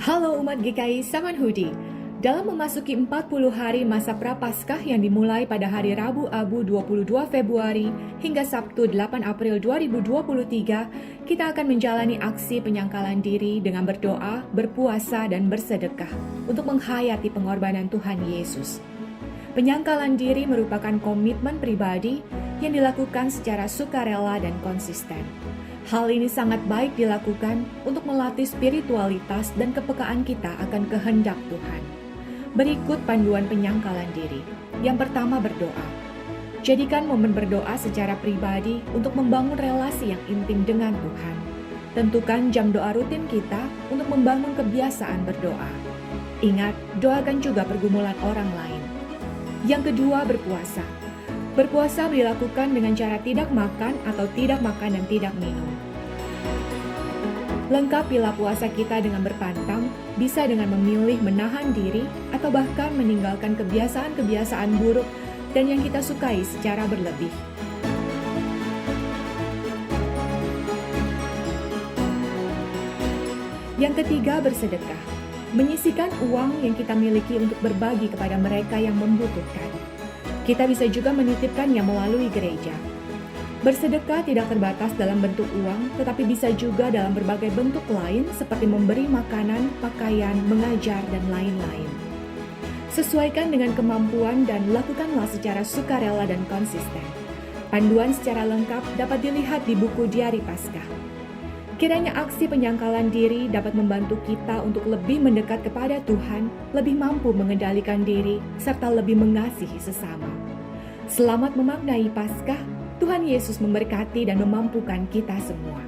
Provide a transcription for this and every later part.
Halo umat GKI Samanhudi. Dalam memasuki 40 hari masa Prapaskah yang dimulai pada hari Rabu Abu 22 Februari hingga Sabtu 8 April 2023, kita akan menjalani aksi penyangkalan diri dengan berdoa, berpuasa, dan bersedekah untuk menghayati pengorbanan Tuhan Yesus. Penyangkalan diri merupakan komitmen pribadi yang dilakukan secara sukarela dan konsisten. Hal ini sangat baik dilakukan untuk melatih spiritualitas dan kepekaan kita akan kehendak Tuhan. Berikut panduan penyangkalan diri. Yang pertama, berdoa. Jadikan momen berdoa secara pribadi untuk membangun relasi yang intim dengan Tuhan. Tentukan jam doa rutin kita untuk membangun kebiasaan berdoa. Ingat, doakan juga pergumulan orang lain. Yang kedua, berpuasa. Berpuasa dilakukan dengan cara tidak makan atau tidak makan dan tidak minum. Lengkapilah puasa kita dengan berpantang, bisa dengan memilih menahan diri atau bahkan meninggalkan kebiasaan-kebiasaan buruk dan yang kita sukai secara berlebih. Yang ketiga, bersedekah. Menyisihkan uang yang kita miliki untuk berbagi kepada mereka yang membutuhkan. Kita bisa juga menitipkannya melalui gereja. Bersedekah tidak terbatas dalam bentuk uang, tetapi bisa juga dalam berbagai bentuk lain seperti memberi makanan, pakaian, mengajar, dan lain-lain. Sesuaikan dengan kemampuan dan lakukanlah secara sukarela dan konsisten. Panduan secara lengkap dapat dilihat di buku Diari Paskah. Kiranya aksi penyangkalan diri dapat membantu kita untuk lebih mendekat kepada Tuhan, lebih mampu mengendalikan diri, serta lebih mengasihi sesama. Selamat memaknai Paskah. Tuhan Yesus memberkati dan memampukan kita semua.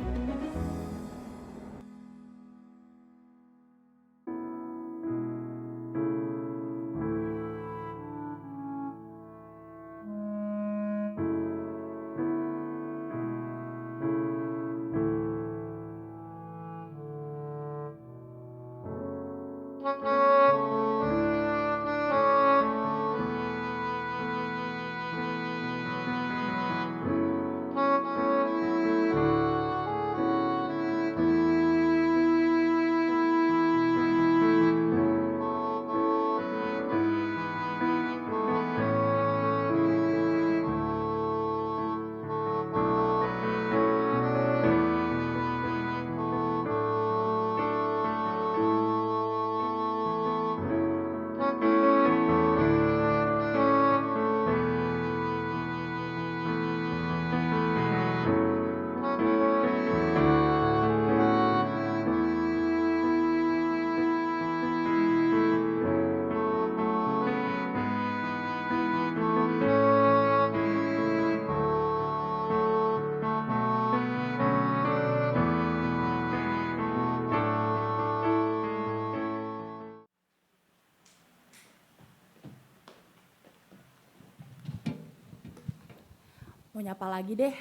Mau nyapa lagi deh,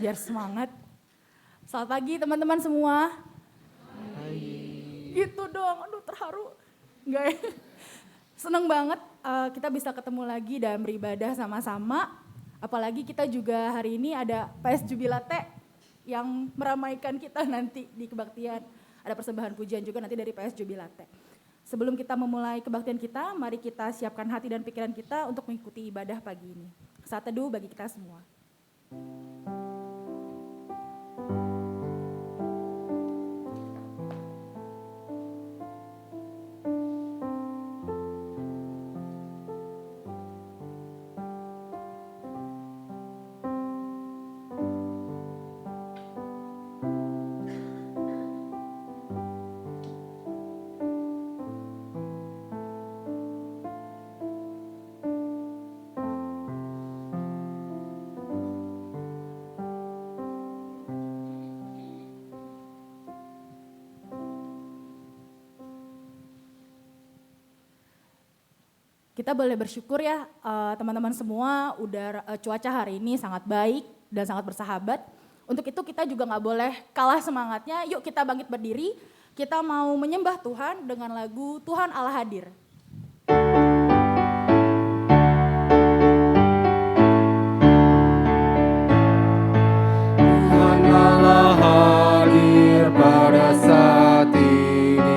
biar semangat. Selamat pagi teman-teman semua. Hai. Gitu dong, aduh terharu. Enggak ya? Seneng banget kita bisa ketemu lagi dan beribadah sama-sama. Apalagi kita juga hari ini ada PS Jubilate yang meramaikan kita nanti di kebaktian. Ada persembahan pujian juga nanti dari PS Jubilate. Sebelum kita memulai kebaktian kita, mari kita siapkan hati dan pikiran kita untuk mengikuti ibadah pagi ini. Saat teduh bagi kita semua. Kita boleh bersyukur ya teman-teman semua, cuaca hari ini sangat baik dan sangat bersahabat. Untuk itu kita juga gak boleh kalah semangatnya, yuk kita bangkit berdiri, kita mau menyembah Tuhan dengan lagu Tuhan Allah Hadir. Tuhan Allah hadir pada saat ini.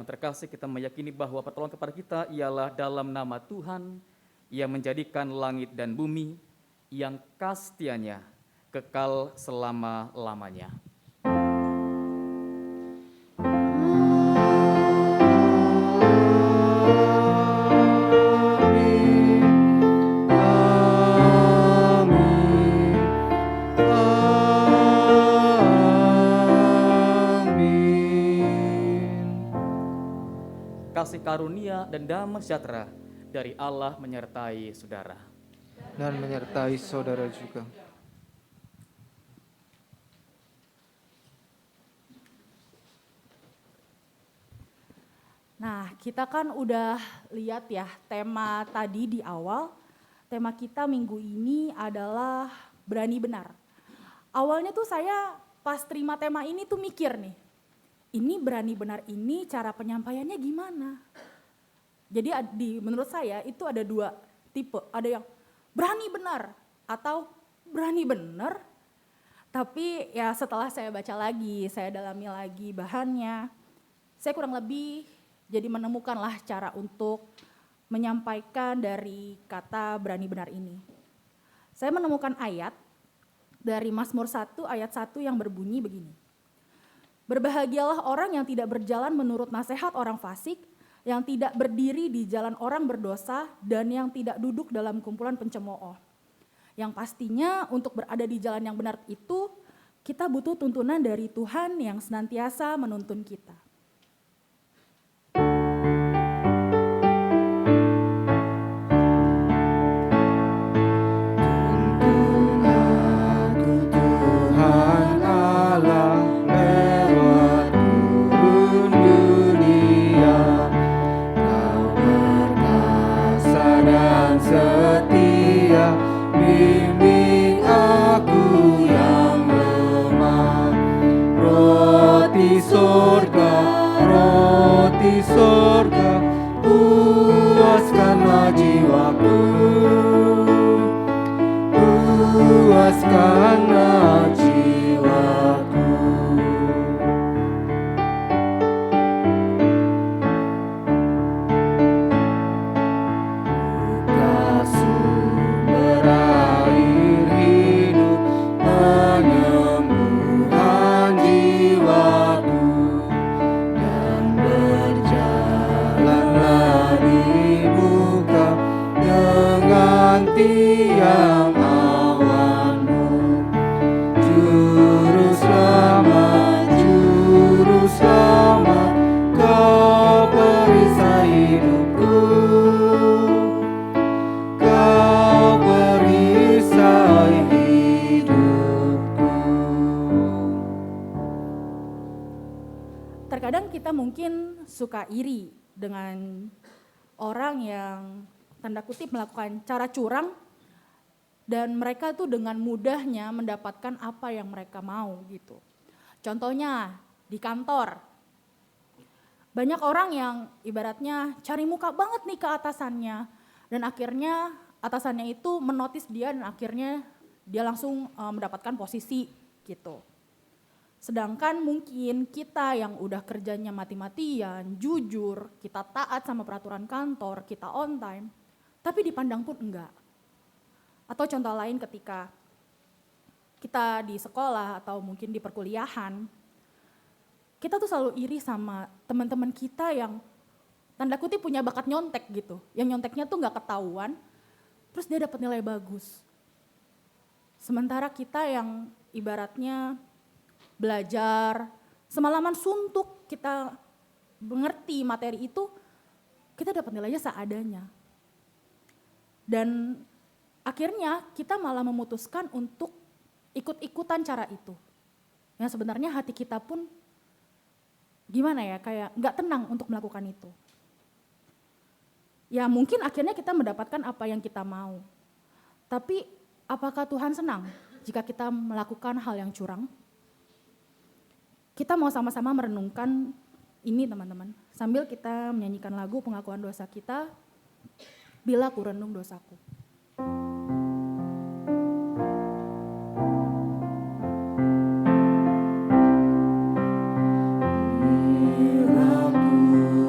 terkasih, kita meyakini bahwa pertolongan kepada kita ialah dalam nama Tuhan yang menjadikan langit dan bumi, yang kastianya kekal selama-lamanya. Kasih karunia dan damai sejahtera dari Allah menyertai saudara. Dan menyertai saudara juga. Nah, kita kan udah lihat ya tema tadi di awal. Tema kita minggu ini adalah berani benar. Awalnya tuh saya pas terima tema ini tuh mikir nih, ini berani benar ini cara penyampaiannya gimana? Jadi menurut saya itu ada dua tipe, ada yang berani benar atau berani benar. Tapi ya setelah saya baca lagi, saya dalami lagi bahannya, saya kurang lebih jadi menemukanlah cara untuk menyampaikan dari kata berani benar ini. Saya menemukan ayat dari Mazmur 1 ayat 1 yang berbunyi begini. Berbahagialah orang yang tidak berjalan menurut nasihat orang fasik, yang tidak berdiri di jalan orang berdosa, dan yang tidak duduk dalam kumpulan pencemooh. Yang pastinya untuk berada di jalan yang benar itu, kita butuh tuntunan dari Tuhan yang senantiasa menuntun kita. Surga, puaskanlah jiwaku, puaskanlah jiwaku. Buka sumber air hidup, penyembuhan jiwaku. Tiang awanmu, juru selamat, kau perisai hidupku, kau perisai hidupku. Terkadang kita mungkin suka iri dengan orang yang tanda kutip melakukan cara curang dan mereka tuh dengan mudahnya mendapatkan apa yang mereka mau gitu. Contohnya di kantor, banyak orang yang ibaratnya cari muka banget nih ke atasannya dan akhirnya atasannya itu menotis dia dan akhirnya dia langsung mendapatkan posisi gitu. Sedangkan mungkin kita yang udah kerjanya mati-matian, jujur, kita taat sama peraturan kantor, kita on time, tapi dipandang pun enggak. Atau contoh lain ketika kita di sekolah atau mungkin di perkuliahan, kita tuh selalu iri sama teman-teman kita yang tanda kutip punya bakat nyontek gitu. Yang nyonteknya tuh enggak ketahuan, terus dia dapat nilai bagus. Sementara kita yang ibaratnya belajar, semalaman suntuk kita mengerti materi itu, kita dapat nilainya seadanya. Dan akhirnya kita malah memutuskan untuk ikut-ikutan cara itu. Yang sebenarnya hati kita pun gimana ya, kayak gak tenang untuk melakukan itu. Ya mungkin akhirnya kita mendapatkan apa yang kita mau. Tapi apakah Tuhan senang jika kita melakukan hal yang curang? Kita mau sama-sama merenungkan ini teman-teman. Sambil kita menyanyikan lagu pengakuan dosa kita, Bila Ku Renung Dosaku. Bila ku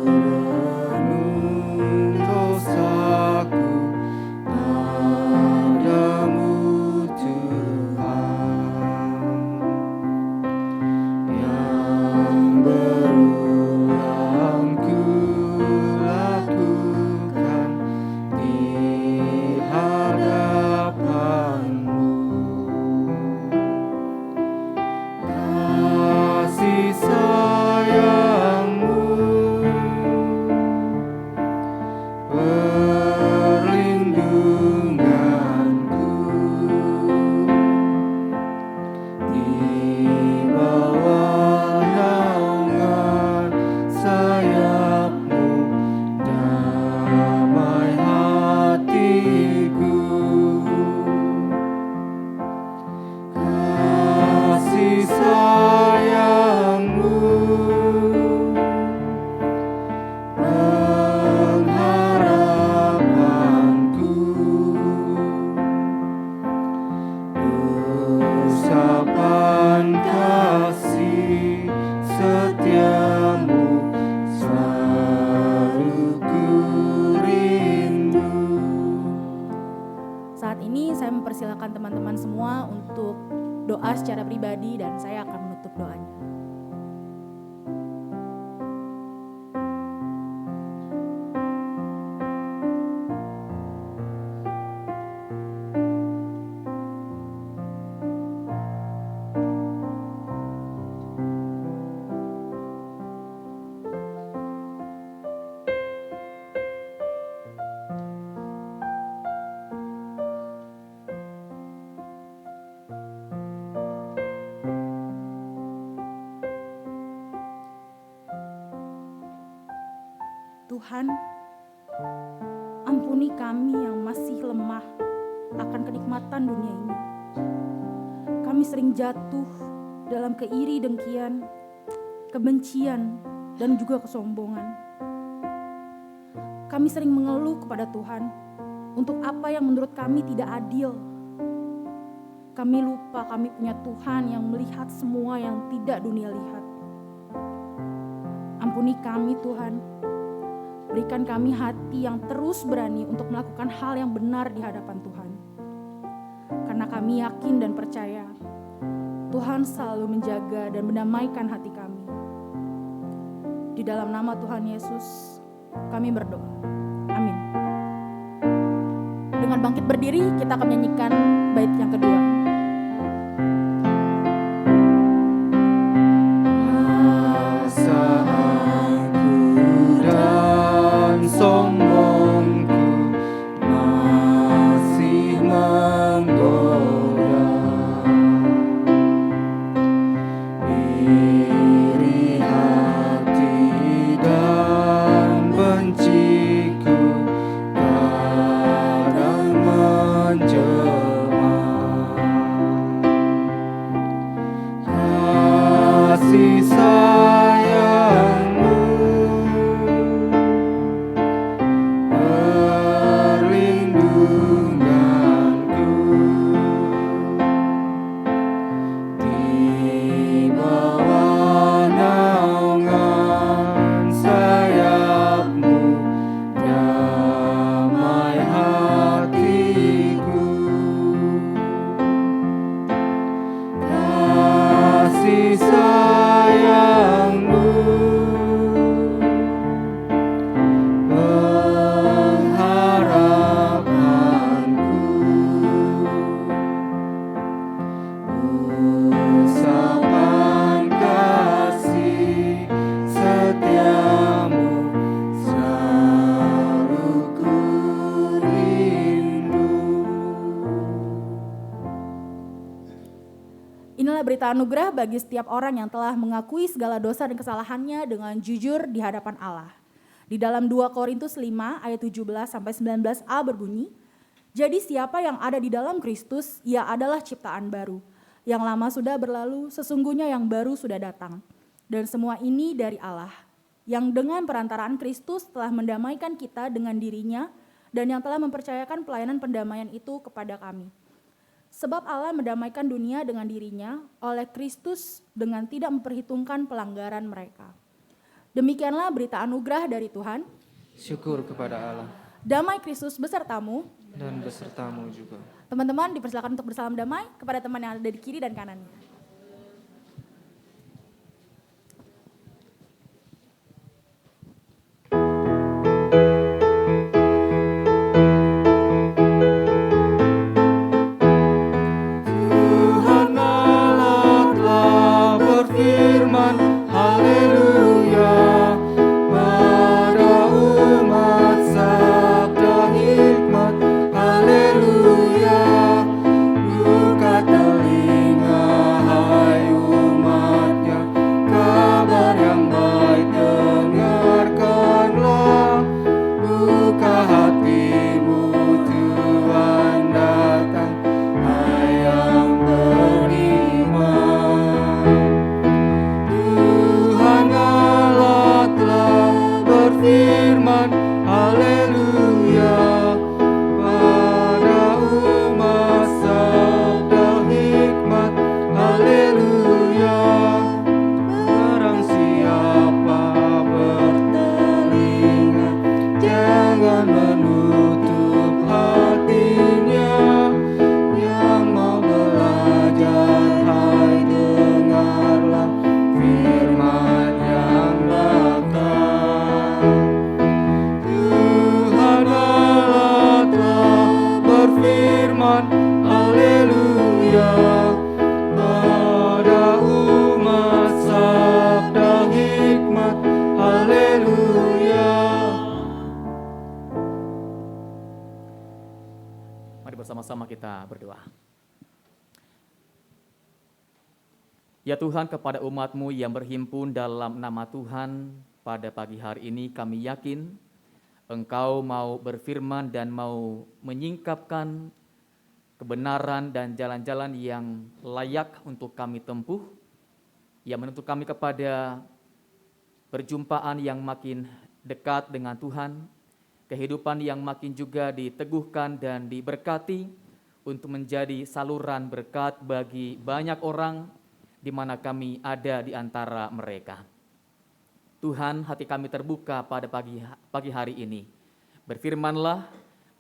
persilakan teman-teman semua untuk doa secara pribadi dan saya akan menutup doanya. Tuhan, ampuni kami yang masih lemah akan kenikmatan dunia ini. Kami sering jatuh dalam keiri dengkian, kebencian, dan juga kesombongan. Kami sering mengeluh kepada Tuhan untuk apa yang menurut kami tidak adil. Kami lupa kami punya Tuhan yang melihat semua yang tidak dunia lihat. Ampuni kami Tuhan. Berikan kami hati yang terus berani untuk melakukan hal yang benar di hadapan Tuhan. Karena kami yakin dan percaya, Tuhan selalu menjaga dan mendamaikan hati kami. Di dalam nama Tuhan Yesus, kami berdoa. Amin. Dengan bangkit berdiri, kita akan menyanyikan bait yang kedua. Sombongku masih menggoda, iri hati dan benciku kadang menjelma. Kasih sayangmu perlindunganku, di bawah naungan sayapmu damai hatiku. Kasih sayangmu pengharapanku, usapan kasih setiamu selalu ku rindu. Inilah berita anugerah bagi setiap orang yang telah mengakui segala dosa dan kesalahannya dengan jujur di hadapan Allah. Di dalam 2 Korintus 5 ayat 17-19a berbunyi, "Jadi siapa yang ada di dalam Kristus, ia adalah ciptaan baru. Yang lama sudah berlalu, sesungguhnya yang baru sudah datang. Dan semua ini dari Allah, yang dengan perantaraan Kristus telah mendamaikan kita dengan dirinya dan yang telah mempercayakan pelayanan pendamaian itu kepada kami. Sebab Allah mendamaikan dunia dengan dirinya oleh Kristus dengan tidak memperhitungkan pelanggaran mereka." Demikianlah berita anugerah dari Tuhan. Syukur kepada Allah Damai Kristus besertamu. dan besertamu juga. Teman-teman dipersilakan untuk bersalam damai kepada teman yang ada di kiri dan kanannya. Tuhan Allah telah berfirman, haleluya, pada umat sabda hikmat, haleluya. Buka telinga hai umatnya, kabar yang baik dengarkanlah. Buka hatimu, Tuhan datang, hai yang beriman. Tuhan Allah telah berfirman, haleluya, pada umat sabda hikmat, haleluya. Barang siapa bertelinga, jangan menutup hatinya, yang Mari bersama-sama kita berdoa. Ya Tuhan, kepada umat-Mu yang berhimpun dalam nama Tuhan, pada pagi hari ini kami yakin Engkau mau berfirman dan mau menyingkapkan kebenaran dan jalan-jalan yang layak untuk kami tempuh, yang menuntut kami kepada perjumpaan yang makin dekat dengan Tuhan, kehidupan yang makin juga diteguhkan dan diberkati untuk menjadi saluran berkat bagi banyak orang di mana kami ada di antara mereka. Tuhan, hati kami terbuka pada pagi hari ini. Berfirmanlah,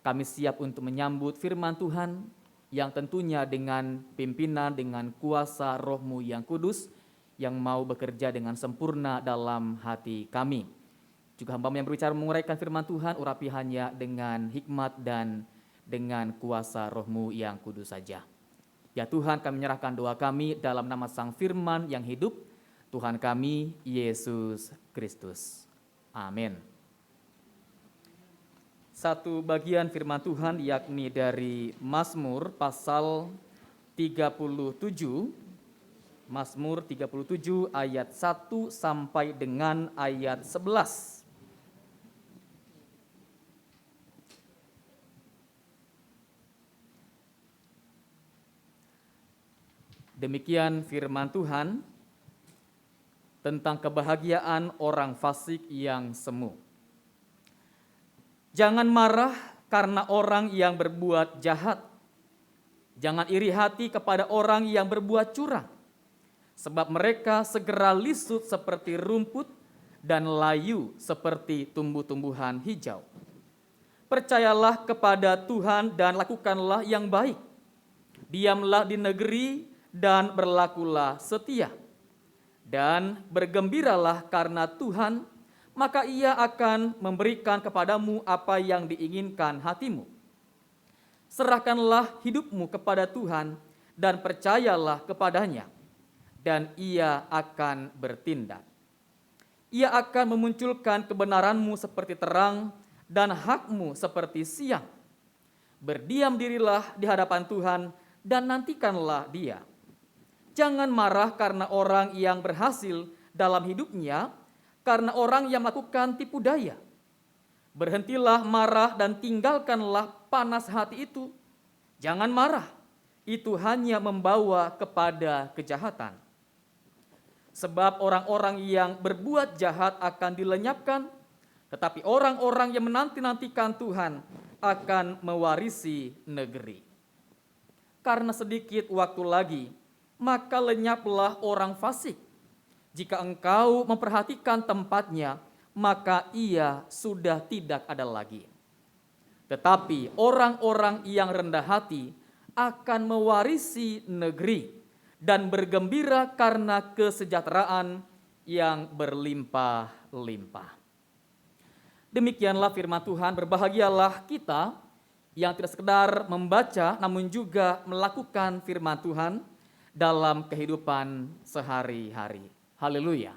kami siap untuk menyambut firman Tuhan yang tentunya dengan pimpinan, dengan kuasa Roh-Mu yang kudus, yang mau bekerja dengan sempurna dalam hati kami. Juga hamba-Mu yang berbicara menguraikan firman Tuhan, urapi hanya dengan hikmat dan dengan kuasa Roh-Mu yang kudus saja. Ya Tuhan, kami menyerahkan doa kami dalam nama Sang Firman yang hidup, Tuhan kami, Yesus Kristus. Amin. Satu bagian firman Tuhan yakni dari Mazmur pasal 37, Mazmur 37 ayat 1 sampai dengan ayat 11. Demikian firman Tuhan tentang kebahagiaan orang fasik yang semu. Jangan marah karena orang yang berbuat jahat. Jangan iri hati kepada orang yang berbuat curang. Sebab mereka segera lisut seperti rumput dan layu seperti tumbuh-tumbuhan hijau. Percayalah kepada Tuhan dan lakukanlah yang baik. Diamlah di negeri dan berlakulah setia. Dan bergembiralah karena Tuhan, maka Ia akan memberikan kepadamu apa yang diinginkan hatimu. Serahkanlah hidupmu kepada Tuhan dan percayalah kepadanya, dan Ia akan bertindak. Ia akan memunculkan kebenaranmu seperti terang dan hakmu seperti siang. Berdiam dirilah di hadapan Tuhan dan nantikanlah Dia. Jangan marah karena orang yang berhasil dalam hidupnya, karena orang yang melakukan tipu daya. Berhentilah marah dan tinggalkanlah panas hati itu. Jangan marah, itu hanya membawa kepada kejahatan. Sebab orang-orang yang berbuat jahat akan dilenyapkan, tetapi orang-orang yang menanti-nantikan Tuhan akan mewarisi negeri. Karena sedikit waktu lagi, maka lenyaplah orang fasik. Jika engkau memperhatikan tempatnya, maka ia sudah tidak ada lagi. Tetapi orang-orang yang rendah hati akan mewarisi negeri dan bergembira karena kesejahteraan yang berlimpah-limpah. Demikianlah firman Tuhan, berbahagialah kita yang tidak sekedar membaca namun juga melakukan firman Tuhan dalam kehidupan sehari-hari. Haleluya.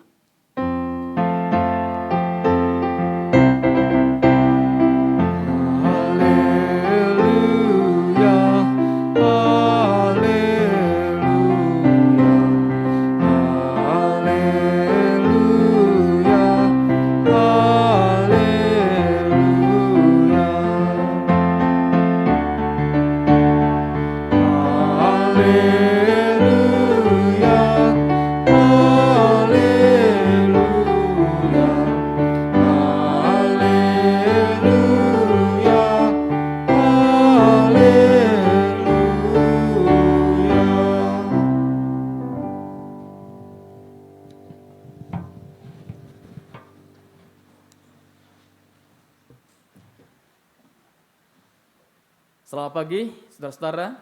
Selamat pagi, saudara-saudara.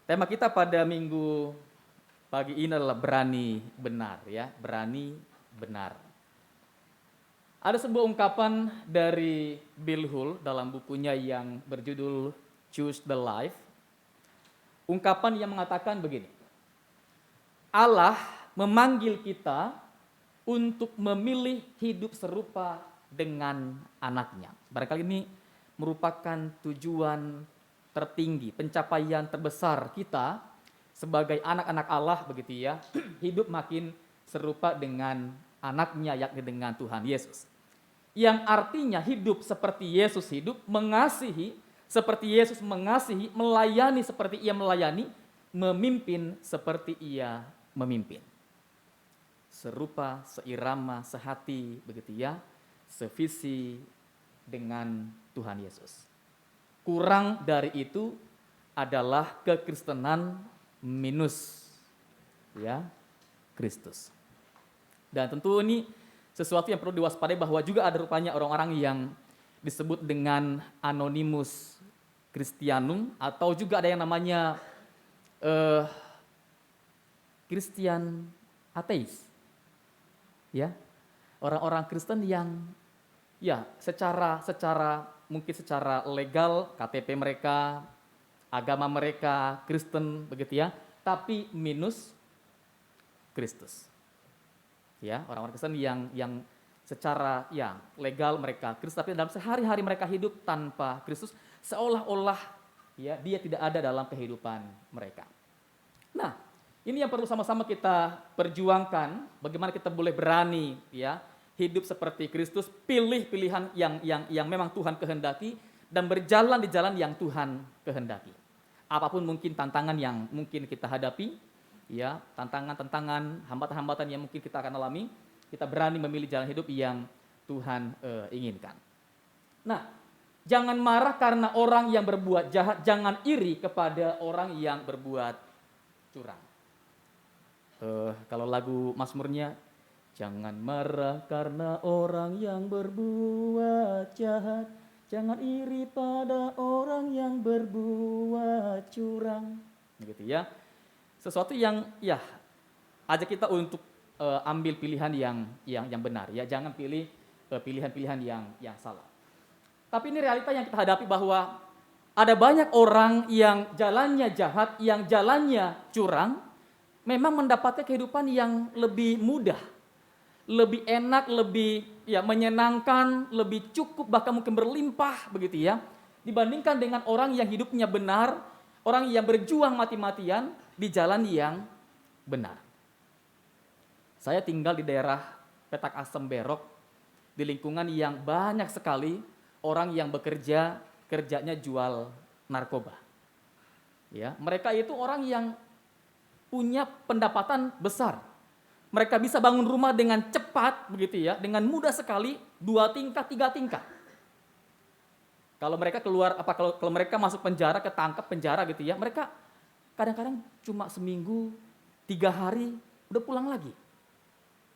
Tema kita pada minggu pagi ini adalah berani benar, ya, berani benar. Ada sebuah ungkapan dari Bill Hull dalam bukunya yang berjudul Choose the Life. Ungkapan yang mengatakan begini: Allah memanggil kita untuk memilih hidup serupa dengan anaknya. Barangkali ini merupakan tujuan tertinggi, pencapaian terbesar kita sebagai anak-anak Allah begitu ya, hidup makin serupa dengan anaknya yakni dengan Tuhan Yesus. Yang artinya hidup seperti Yesus hidup, mengasihi seperti Yesus mengasihi, melayani seperti Ia melayani, memimpin seperti Ia memimpin. Serupa, seirama, sehati begitu ya, sevisi dengan Tuhan Yesus. Kurang dari itu adalah kekristenan minus ya Kristus. Dan tentu ini sesuatu yang perlu diwaspadai bahwa juga ada rupanya orang-orang yang disebut dengan anonimus Kristianum atau juga ada yang namanya Kristen ateis. Ya. Orang-orang Kristen yang ya secara mungkin secara legal KTP mereka, agama mereka Kristen begitu ya, tapi minus Kristus. Ya, orang-orang Kristen yang secara ya legal mereka Kristus, tapi dalam sehari-hari mereka hidup tanpa Kristus, seolah-olah ya dia tidak ada dalam kehidupan mereka. Nah, ini yang perlu sama-sama kita perjuangkan, bagaimana kita boleh berani ya hidup seperti Kristus, pilih pilihan yang memang Tuhan kehendaki dan berjalan di jalan yang Tuhan kehendaki. Apapun mungkin tantangan yang mungkin kita hadapi, ya, tantangan-tantangan, hambatan-hambatan yang mungkin kita akan alami, kita berani memilih jalan hidup yang Tuhan inginkan. Nah, jangan marah karena orang yang berbuat jahat, jangan iri kepada orang yang berbuat curang. Kalau lagu Mazmurnya, jangan marah karena orang yang berbuat jahat, jangan iri pada orang yang berbuat curang. Begitu ya. Sesuatu yang ya ajak kita untuk ambil pilihan yang benar ya, jangan pilih pilihan-pilihan yang salah. Tapi ini realita yang kita hadapi bahwa ada banyak orang yang jalannya jahat, yang jalannya curang, memang mendapatkan kehidupan yang lebih mudah, lebih enak, lebih ya menyenangkan, lebih cukup, bahkan mungkin berlimpah begitu ya, dibandingkan dengan orang yang hidupnya benar, orang yang berjuang mati-matian di jalan yang benar. Saya tinggal di daerah Petak Asem Berok, di lingkungan yang banyak sekali orang yang kerjanya jual narkoba. Ya, mereka itu orang yang punya pendapatan besar. Mereka bisa bangun rumah dengan cepat begitu ya, dengan mudah sekali, 2 tingkat, 3 tingkat. Kalau mereka kalau mereka masuk penjara, ketangkap penjara gitu ya, mereka kadang-kadang cuma seminggu, 3 hari udah pulang lagi.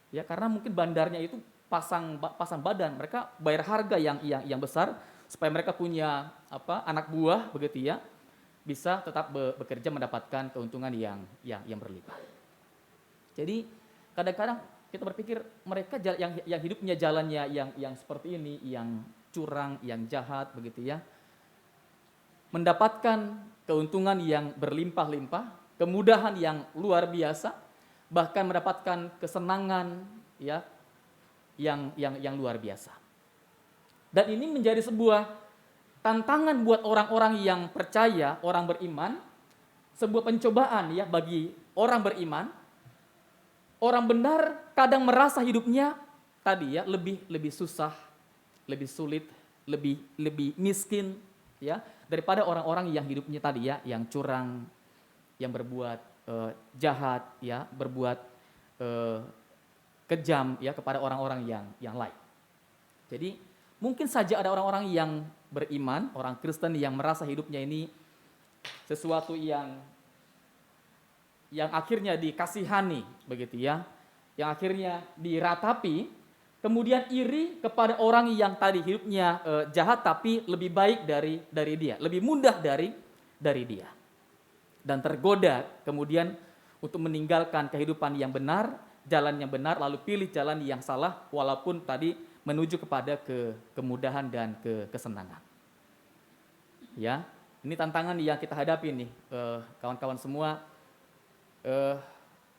Ya, karena mungkin bandarnya itu pasang badan, mereka bayar harga yang besar supaya mereka punya anak buah begitu ya, bisa tetap bekerja mendapatkan keuntungan yang berlimpah. Jadi kadang-kadang kita berpikir mereka yang hidupnya jalannya yang seperti ini, yang curang, yang jahat begitu ya, mendapatkan keuntungan yang berlimpah-limpah, kemudahan yang luar biasa, bahkan mendapatkan kesenangan ya yang luar biasa. Dan ini menjadi sebuah tantangan buat orang-orang yang percaya, orang beriman, sebuah pencobaan ya bagi orang beriman. Orang benar kadang merasa hidupnya tadi ya lebih susah, lebih sulit, lebih miskin ya daripada orang-orang yang hidupnya tadi ya yang curang, yang berbuat jahat ya, berbuat kejam ya kepada orang-orang yang lain. Jadi mungkin saja ada orang-orang yang beriman, orang Kristen yang merasa hidupnya ini sesuatu yang akhirnya dikasihani begitu ya, yang akhirnya diratapi, kemudian iri kepada orang yang tadi hidupnya jahat tapi lebih baik dari dia, lebih mudah dari dia, dan tergoda kemudian untuk meninggalkan kehidupan yang benar, jalan yang benar, lalu pilih jalan yang salah walaupun tadi menuju kepada kemudahan dan kesenangan. Ya, ini tantangan yang kita hadapi nih kawan-kawan semua.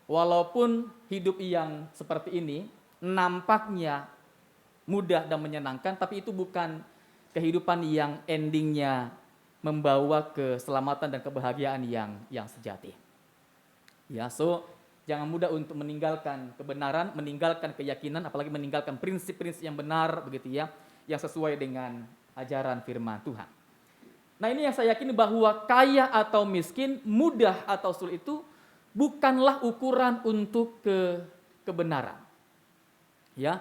Walaupun hidup yang seperti ini nampaknya mudah dan menyenangkan, tapi itu bukan kehidupan yang endingnya membawa keselamatan dan kebahagiaan yang sejati. Ya, so jangan mudah untuk meninggalkan kebenaran, meninggalkan keyakinan, apalagi meninggalkan prinsip-prinsip yang benar begitu ya, yang sesuai dengan ajaran firman Tuhan. Nah, ini yang saya yakini bahwa kaya atau miskin, mudah atau sulit itu bukanlah ukuran untuk kebenaran. Ya,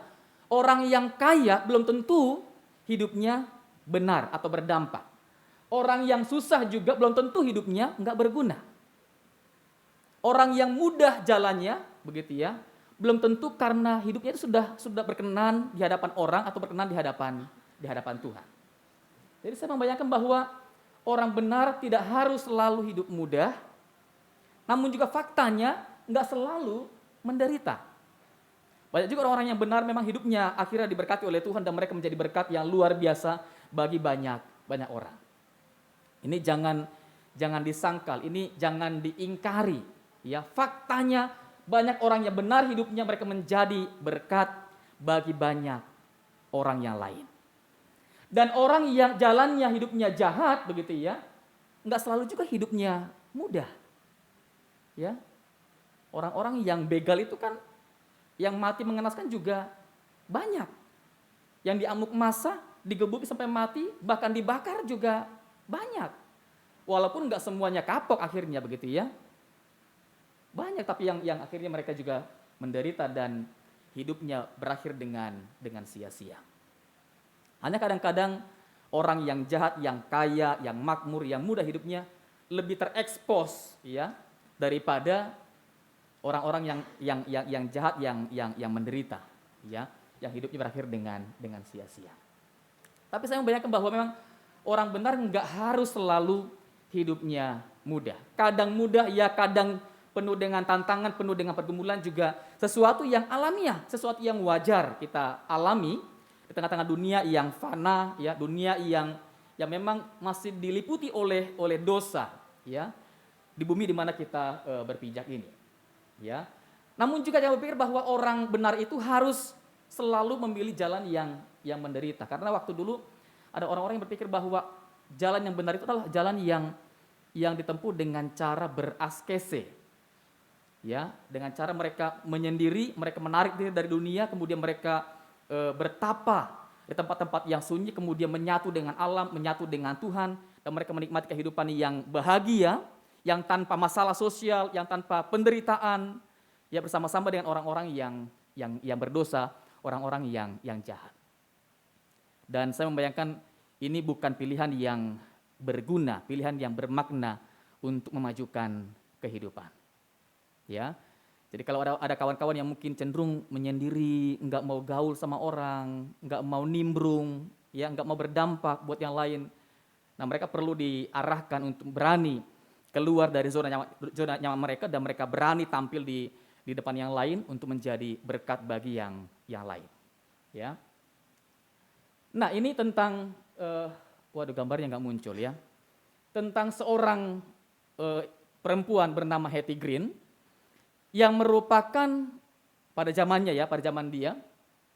orang yang kaya belum tentu hidupnya benar atau berdampak. Orang yang susah juga belum tentu hidupnya nggak berguna. Orang yang mudah jalannya, begitu ya, belum tentu karena hidupnya itu sudah berkenan di hadapan orang atau berkenan di hadapan Tuhan. Jadi saya membayangkan bahwa orang benar tidak harus selalu hidup mudah, namun juga faktanya nggak selalu menderita. Banyak juga orang-orang yang benar memang hidupnya akhirnya diberkati oleh Tuhan dan mereka menjadi berkat yang luar biasa bagi banyak orang. Ini jangan disangkal, ini jangan diingkari. Ya, faktanya banyak orang yang benar hidupnya mereka menjadi berkat bagi banyak orang yang lain. Dan orang yang jalannya hidupnya jahat begitu ya, nggak selalu juga hidupnya mudah. Ya, orang-orang yang begal itu kan, yang mati mengenaskan juga banyak. Yang diamuk massa, digebuki sampai mati, bahkan dibakar juga banyak. Walaupun nggak semuanya kapok akhirnya begitu ya. Banyak tapi yang akhirnya mereka juga menderita dan hidupnya berakhir dengan sia-sia. Hanya kadang-kadang orang yang jahat, yang kaya, yang makmur, yang mudah hidupnya lebih terekspos ya daripada orang-orang yang jahat, yang menderita ya, yang hidupnya berakhir dengan sia-sia. Tapi saya membayangkan bahwa memang orang benar nggak harus selalu hidupnya mudah. Kadang mudah ya, kadang penuh dengan tantangan, penuh dengan pergumulan juga sesuatu yang alamiah, sesuatu yang wajar kita alami di tengah-tengah dunia yang fana, ya, dunia yang memang masih diliputi oleh dosa, ya, di bumi di mana kita berpijak ini, ya. Namun juga jangan berpikir bahwa orang benar itu harus selalu memilih jalan yang menderita, karena waktu dulu ada orang-orang yang berpikir bahwa jalan yang benar itu adalah jalan yang ditempuh dengan cara beraskese. Ya, dengan cara mereka menyendiri, mereka menarik diri dari dunia, kemudian mereka bertapa di tempat-tempat yang sunyi, kemudian menyatu dengan alam, menyatu dengan Tuhan, dan mereka menikmati kehidupan yang bahagia, yang tanpa masalah sosial, yang tanpa penderitaan, ya, bersama-sama dengan orang-orang yang berdosa, orang-orang yang jahat. Dan saya membayangkan ini bukan pilihan yang berguna, pilihan yang bermakna untuk memajukan kehidupan. Ya, jadi kalau ada kawan-kawan yang mungkin cenderung menyendiri, nggak mau gaul sama orang, nggak mau nimbrung, ya, nggak mau berdampak buat yang lain, nah mereka perlu diarahkan untuk berani keluar dari zona nyaman mereka dan mereka berani tampil di depan yang lain untuk menjadi berkat bagi yang lain. Ya. Nah, ini tentang waduh, gambarnya nggak muncul ya. Tentang seorang perempuan bernama Hetty Green yang merupakan pada zamannya ya, pada zaman dia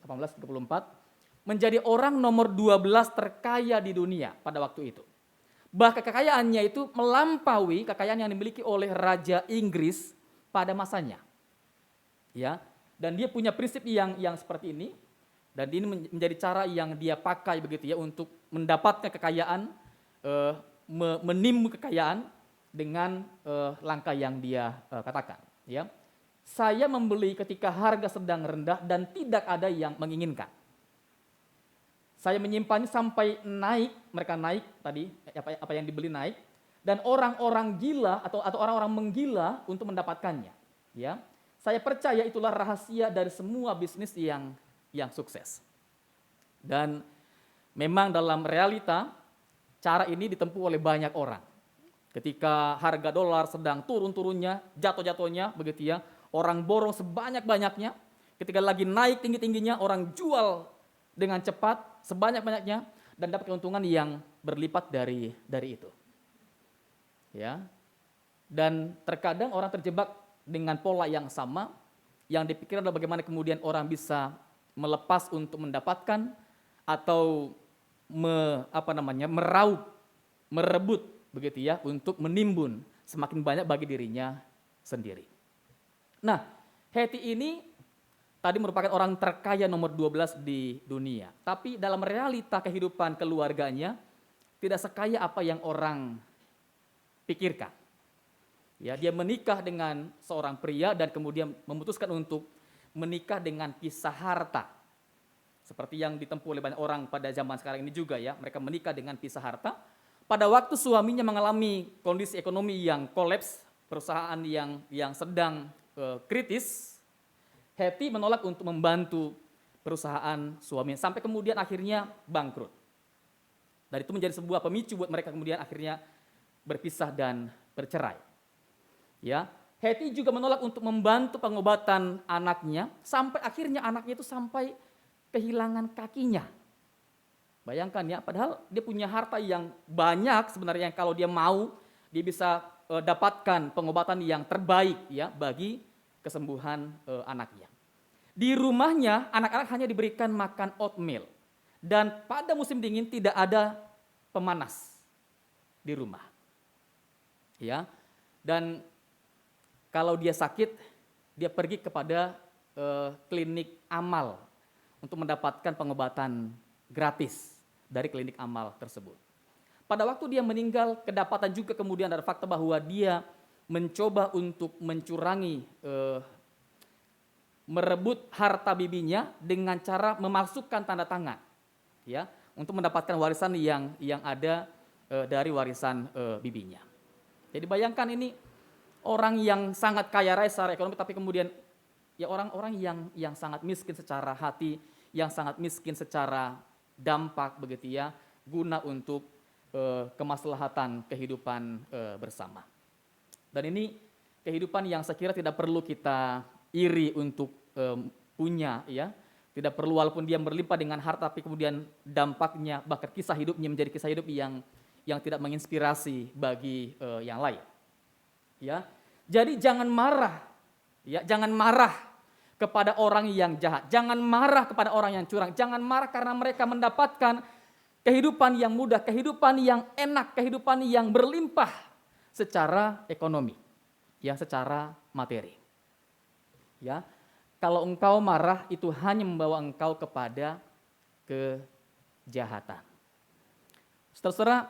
1834 menjadi orang nomor 12 terkaya di dunia pada waktu itu. Bahkan kekayaannya itu melampaui kekayaan yang dimiliki oleh Raja Inggris pada masanya. Ya, dan dia punya prinsip yang seperti ini, dan ini menjadi cara yang dia pakai begitu ya untuk mendapatkan kekayaan, menimbun kekayaan dengan langkah yang dia katakan. Ya, saya membeli ketika harga sedang rendah dan tidak ada yang menginginkan. Saya menyimpannya sampai naik, mereka naik tadi, apa yang dibeli naik, dan orang-orang gila atau orang-orang menggila untuk mendapatkannya. Ya, saya percaya itulah rahasia dari semua bisnis yang sukses. Dan memang dalam realita cara ini ditempuh oleh banyak orang. Ketika harga dolar sedang turun-turunnya, jatuh-jatuhnya begitu ya, orang borong sebanyak-banyaknya. Ketika lagi naik tinggi-tingginya, orang jual dengan cepat sebanyak-banyaknya dan dapat keuntungan yang berlipat dari itu. Ya. Dan terkadang orang terjebak dengan pola yang sama, yang dipikir adalah bagaimana kemudian orang bisa melepas untuk mendapatkan atau meraup, merebut begitu ya, untuk menimbun semakin banyak bagi dirinya sendiri. Nah, Heti ini tadi merupakan orang terkaya nomor 12 di dunia, tapi dalam realita kehidupan keluarganya tidak sekaya apa yang orang pikirkan. Ya, dia menikah dengan seorang pria dan kemudian memutuskan untuk menikah dengan kisah harta. Seperti yang ditempuh oleh banyak orang pada zaman sekarang ini juga ya, mereka menikah dengan pisah harta. Pada waktu suaminya mengalami kondisi ekonomi yang kolaps, perusahaan yang sedang kritis, Heti menolak untuk membantu perusahaan suaminya sampai kemudian akhirnya bangkrut. Dan itu menjadi sebuah pemicu buat mereka kemudian akhirnya berpisah dan bercerai. Ya, Heti juga menolak untuk membantu pengobatan anaknya sampai akhirnya anaknya itu sampai kehilangan kakinya. Bayangkan ya, padahal dia punya harta yang banyak sebenarnya, yang kalau dia mau dia bisa dapatkan pengobatan yang terbaik ya bagi kesembuhan anaknya. Di rumahnya anak-anak hanya diberikan makan oatmeal dan pada musim dingin tidak ada pemanas di rumah. Ya. Dan kalau dia sakit, dia pergi kepada klinik amal untuk mendapatkan pengobatan gratis dari klinik amal tersebut. Pada waktu dia meninggal, kedapatan juga kemudian ada fakta bahwa dia mencoba untuk mencurangi, merebut harta bibinya dengan cara memasukkan tanda tangan, ya, untuk mendapatkan warisan yang ada dari warisan bibinya. Jadi bayangkan ini orang yang sangat kaya raya secara ekonomi, tapi kemudian ya orang-orang yang sangat miskin secara hati, yang sangat miskin secara dampak begitu ya, guna untuk kemaslahatan kehidupan bersama. Dan ini kehidupan yang saya kira tidak perlu kita iri untuk punya ya, tidak perlu walaupun dia berlimpah dengan harta, tapi kemudian dampaknya bahkan kisah hidupnya menjadi kisah hidup yang tidak menginspirasi bagi yang lain. Ya, jadi jangan marah, ya, jangan marah kepada orang yang jahat, jangan marah kepada orang yang curang, jangan marah karena mereka mendapatkan kehidupan yang mudah, kehidupan yang enak, kehidupan yang berlimpah secara ekonomi, ya, secara materi. Ya, kalau engkau marah itu hanya membawa engkau kepada kejahatan. Saudara,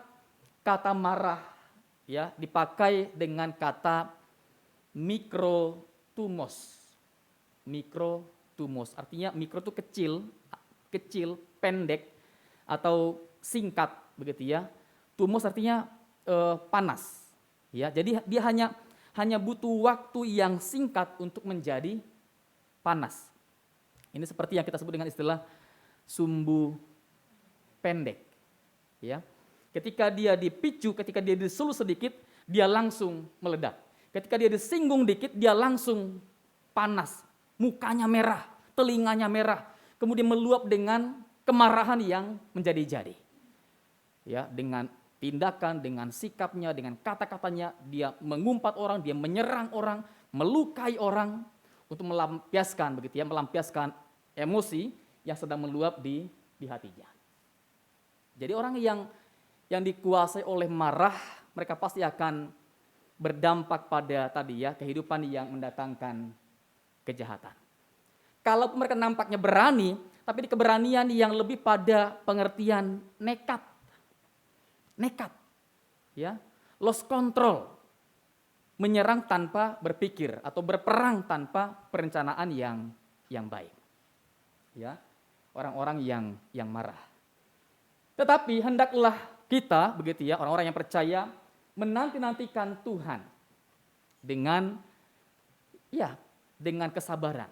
kata marah ya dipakai dengan kata mikrotumos. Mikrotumos artinya mikro itu kecil, pendek atau singkat begitu ya. Tumos artinya panas. Ya, jadi dia hanya butuh waktu yang singkat untuk menjadi panas. Ini seperti yang kita sebut dengan istilah sumbu pendek. Ya. Ketika dia dipicu, ketika dia disuluh sedikit, dia langsung meledak. Ketika dia disinggung dikit, dia langsung panas. Mukanya merah, telinganya merah, kemudian meluap dengan kemarahan yang menjadi-jadi. Ya, dengan tindakan, dengan sikapnya, dengan kata-katanya, dia mengumpat orang, dia menyerang orang, melukai orang untuk melampiaskan begitu ya, melampiaskan emosi yang sedang meluap di hatinya. Jadi orang yang dikuasai oleh marah, mereka pasti akan berdampak pada tadi ya, kehidupan yang mendatangkan kejahatan. Kalau mereka nampaknya berani, tapi di keberanian yang lebih pada pengertian nekat, ya, lost control, menyerang tanpa berpikir atau berperang tanpa perencanaan yang baik, ya, orang-orang yang marah. Tetapi hendaklah kita begitu ya, orang-orang yang percaya menanti-nantikan Tuhan dengan kesabaran.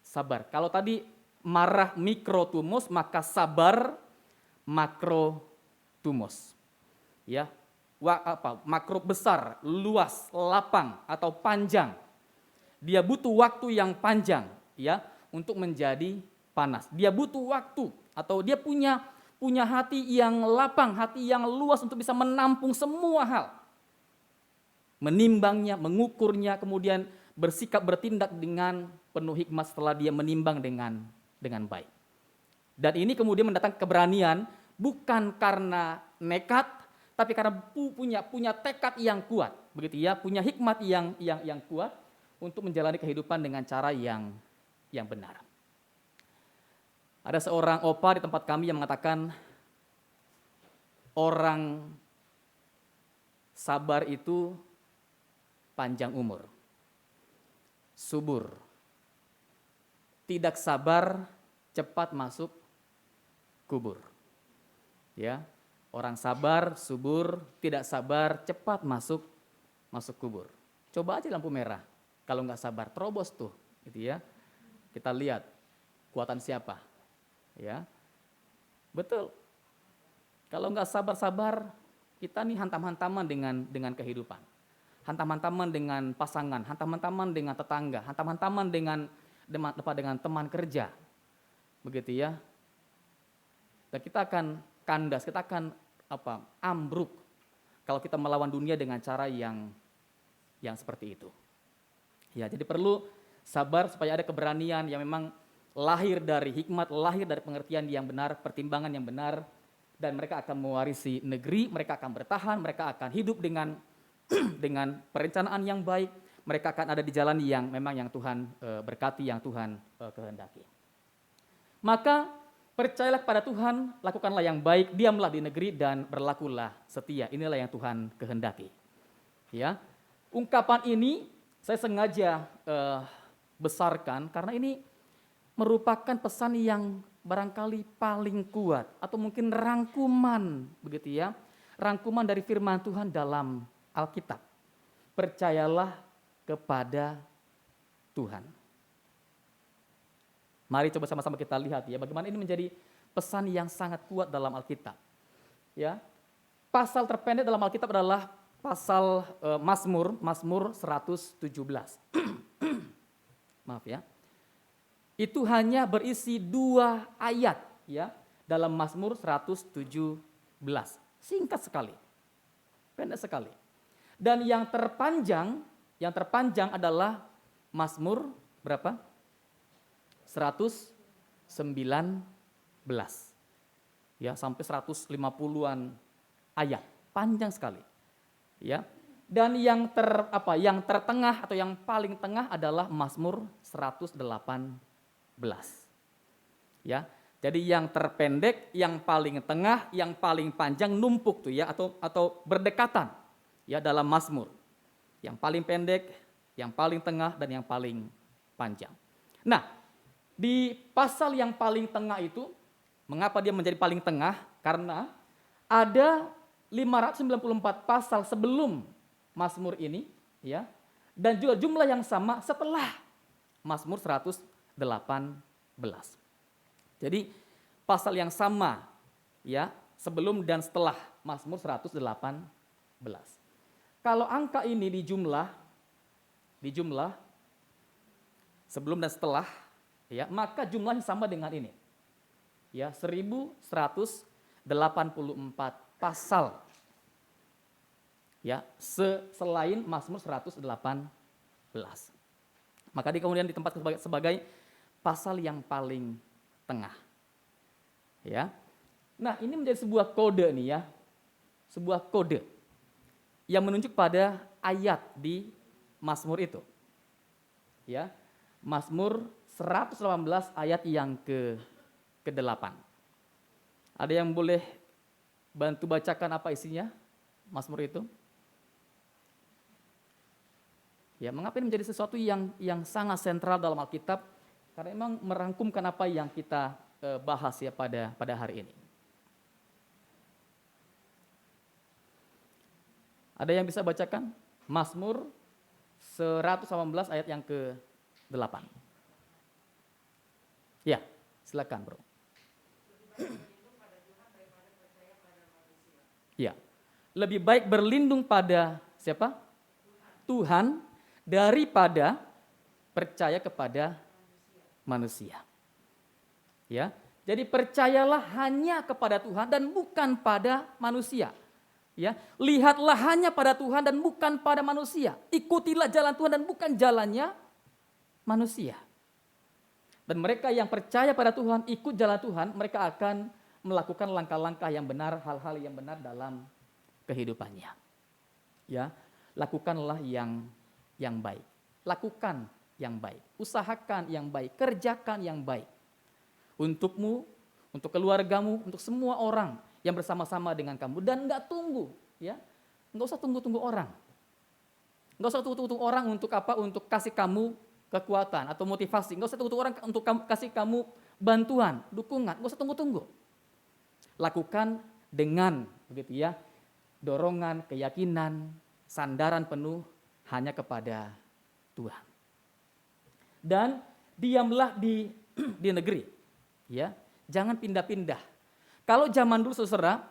Sabar. Kalau tadi marah mikrotumos, maka sabar makrotumos. Ya. Makro besar, luas, lapang atau panjang. Dia butuh waktu yang panjang ya untuk menjadi panas. Dia butuh waktu atau dia punya hati yang lapang, hati yang luas untuk bisa menampung semua hal. Menimbangnya, mengukurnya, kemudian bersikap bertindak dengan penuh hikmat setelah dia menimbang dengan baik. Dan ini kemudian mendatangkan keberanian bukan karena nekat, tapi karena punya tekad yang kuat, begitu ya, punya hikmat yang kuat untuk menjalani kehidupan dengan cara yang benar. Ada seorang opa di tempat kami yang mengatakan orang sabar itu panjang umur, subur. Tidak sabar cepat masuk kubur. Ya, orang sabar, subur, tidak sabar cepat masuk kubur. Coba aja lampu merah. Kalau nggak sabar, terobos tuh, gitu ya. Kita lihat kuatan siapa, ya. Betul. Kalau nggak sabar-sabar, kita nih hantam-hantaman dengan kehidupan, hantam-hantaman dengan pasangan, hantam-hantaman dengan tetangga, hantam-hantaman dengan teman kerja, begitu ya. Dan kita akan kandas, kita akan ambruk kalau kita melawan dunia dengan cara yang seperti itu. Ya, jadi perlu sabar supaya ada keberanian yang memang lahir dari hikmat, lahir dari pengertian yang benar, pertimbangan yang benar, dan mereka akan mewarisi negeri, mereka akan bertahan, mereka akan hidup dengan dengan perencanaan yang baik, mereka akan ada di jalan yang memang yang Tuhan berkati, yang Tuhan kehendaki. Maka percayalah kepada Tuhan, lakukanlah yang baik, diamlah di negeri dan berlakulah setia. Inilah yang Tuhan kehendaki. Ya, ungkapan ini saya sengaja besarkan karena ini merupakan pesan yang barangkali paling kuat atau mungkin rangkuman, begitu ya, rangkuman dari firman Tuhan dalam Alkitab. Percayalah kepada Tuhan. Mari coba sama-sama kita lihat ya, bagaimana ini menjadi pesan yang sangat kuat dalam Alkitab. Ya, pasal terpendek dalam Alkitab adalah pasal Mazmur 117. Maaf ya. Itu hanya berisi 2 ayat ya dalam Mazmur 117. Singkat sekali. Pendek sekali. Dan yang terpanjang adalah Mazmur berapa? 119. Ya, sampai 150-an ayat. Panjang sekali. Ya. Dan yang tertengah atau yang paling tengah adalah Mazmur 118. Ya. Jadi yang terpendek, yang paling tengah, yang paling panjang numpuk tuh ya atau berdekatan ya dalam Mazmur. Yang paling pendek, yang paling tengah dan yang paling panjang. Nah, di pasal yang paling tengah itu, mengapa dia menjadi paling tengah? Karena ada 594 pasal sebelum Mazmur ini, ya, dan juga jumlah yang sama setelah Mazmur 118. Jadi pasal yang sama, ya, sebelum dan setelah Mazmur 118. Kalau angka ini dijumlah sebelum dan setelah, ya, maka jumlahnya sama dengan ini. Ya, 1184 pasal. Ya, selain Mazmur 118. Maka dia kemudian ditempatkan sebagai pasal yang paling tengah. Ya. Nah, ini menjadi sebuah kode nih ya. Sebuah kode yang menunjuk pada ayat di Mazmur itu. Ya. Mazmur 118 ayat yang ke-8. Ada yang boleh bantu bacakan apa isinya Mazmur itu? Ya, mengapa ini menjadi sesuatu yang sangat sentral dalam Alkitab? Karena memang merangkumkan apa yang kita bahas ya pada hari ini. Ada yang bisa bacakan? Mazmur 118 ayat yang ke-8. Ya, silakan bro. Ya, lebih baik berlindung pada siapa? Tuhan daripada percaya kepada manusia. Ya, jadi percayalah hanya kepada Tuhan dan bukan pada manusia. Ya, lihatlah hanya pada Tuhan dan bukan pada manusia. Ikutilah jalan Tuhan dan bukan jalannya manusia. Dan mereka yang percaya pada Tuhan, ikut jalan Tuhan, mereka akan melakukan langkah-langkah yang benar, hal-hal yang benar dalam kehidupannya. Ya, lakukanlah yang baik. Lakukan yang baik, usahakan yang baik, kerjakan yang baik. Untukmu, untuk keluargamu, untuk semua orang yang bersama-sama dengan kamu. Dan enggak tunggu, ya. Enggak usah tunggu-tunggu orang. Enggak usah tunggu-tunggu orang untuk apa? Untuk kasih kamu kekuatan atau motivasi. Enggak usah tunggu-tunggu orang untuk kasih kamu bantuan, dukungan. Enggak usah tunggu-tunggu. Lakukan dengan begitu ya, dorongan, keyakinan, sandaran penuh hanya kepada Tuhan. Dan diamlah di negeri, ya. Jangan pindah-pindah. Kalau zaman dulu saudara,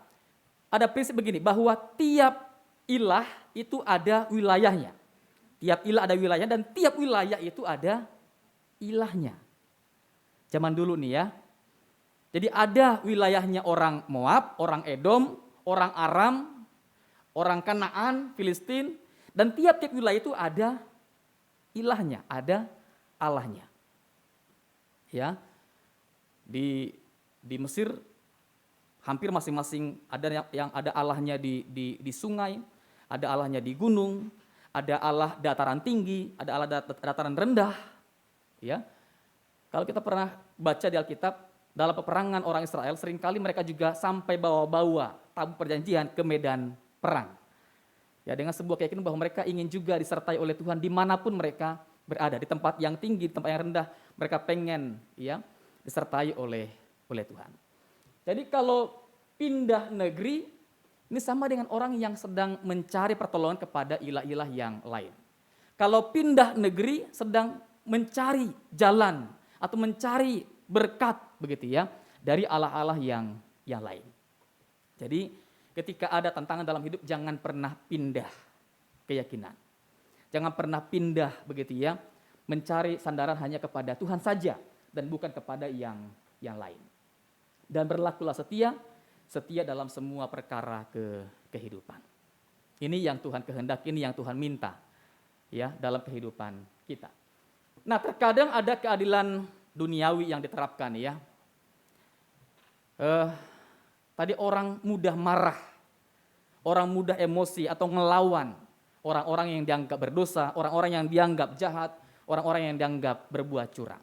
ada prinsip begini, bahwa tiap ilah itu ada wilayahnya. Tiap ilah ada wilayahnya dan tiap wilayah itu ada ilahnya. Zaman dulu nih ya. Jadi ada wilayahnya orang Moab, orang Edom, orang Aram, orang Kanaan, Filistin, dan tiap-tiap wilayah itu ada ilahnya, ada Allahnya. Ya. Di Mesir hampir masing-masing ada yang ada Allahnya di sungai, ada Allahnya di gunung, ada Allah dataran tinggi, ada Allah dataran rendah. Ya. Kalau kita pernah baca di Alkitab, dalam peperangan orang Israel seringkali mereka juga sampai bawa-bawa tabut perjanjian ke medan perang. Ya, dengan sebuah keyakinan bahwa mereka ingin juga disertai oleh Tuhan dimanapun mereka berada, di tempat yang tinggi, di tempat yang rendah, mereka pengen ya disertai oleh Tuhan. Jadi kalau pindah negeri, ini sama dengan orang yang sedang mencari pertolongan kepada ilah-ilah yang lain. Kalau pindah negeri sedang mencari jalan atau mencari berkat begitu ya dari Allah-Allah yang lain. Jadi ketika ada tantangan dalam hidup, jangan pernah pindah keyakinan. Jangan pernah pindah begitu ya, mencari sandaran hanya kepada Tuhan saja dan bukan kepada yang lain. Dan berlakulah setia dalam semua perkara kehidupan. Ini yang Tuhan kehendaki, ini yang Tuhan minta ya dalam kehidupan kita. Nah, terkadang ada keadilan duniawi yang diterapkan ya. Tadi orang mudah marah, orang mudah emosi atau ngelawan orang-orang yang dianggap berdosa, orang-orang yang dianggap jahat, orang-orang yang dianggap berbuat curang.